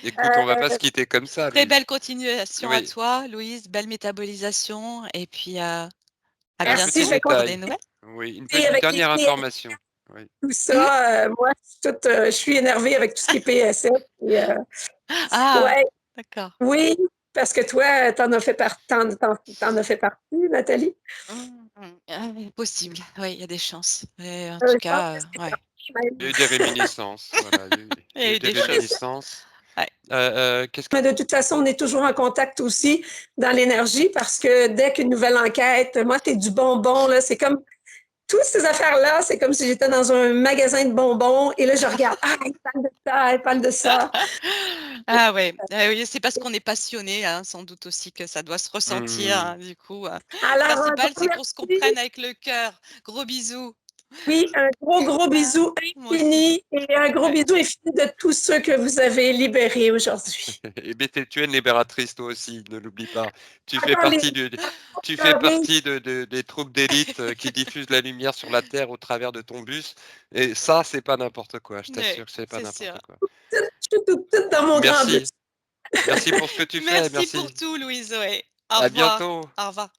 Écoute, on va pas se quitter comme ça, Très Louise. belle continuation à Oui, toi, Louise, belle métabolisation et puis, à un Merci, petit je bientôt vais pour des détail. nouvelles. Oui, une continuer petite avec dernière information. Oui. tout Mmh? ça. Moi, je suis énervée avec tout ce qui est PSF. Et, Ah! ouais, D'accord. oui, parce que toi, t'en as fait partie, Nathalie. Possible, oui, il y a des chances. Mais en tout Je pense cas, que c'est ouais, Il y a même. eu des réminiscences, voilà, il y il y a a eu eu des des choses. réminiscences. Ouais. Qu'est-ce que Mais de toute façon, on est toujours en contact aussi dans l'énergie parce que dès qu'une nouvelle enquête, moi, c'est du bonbon, là, c'est comme toutes ces affaires-là, c'est comme si j'étais dans un magasin de bonbons et là, je regarde, ah, elle parle de ça, elle parle de ça. Ah ouais, oui, c'est parce qu'on est passionné, hein, sans doute aussi que ça doit se ressentir, Mmh. hein, du coup. Alors, un Principal, grand c'est qu'on se merci. comprenne avec le cœur. Gros bisous. Oui, un gros, gros Ah, bisou moi aussi. infini et un gros Ouais. bisou infini de tous ceux que vous avez libérés aujourd'hui. Eh beh, tu es une libératrice toi aussi, ne l'oublie pas. Tu fais Attendez, partie des troupes d'élite, qui diffusent la lumière sur la terre au travers de ton bus et ça, c'est pas n'importe quoi, je Ouais, t'assure que c'est pas c'est sûr. n'importe quoi. je suis toute dans mon grand bus. Merci, merci pour ce que tu fais, Merci pour merci. tout, Louise, ouais. Au À revoir. bientôt. Au revoir.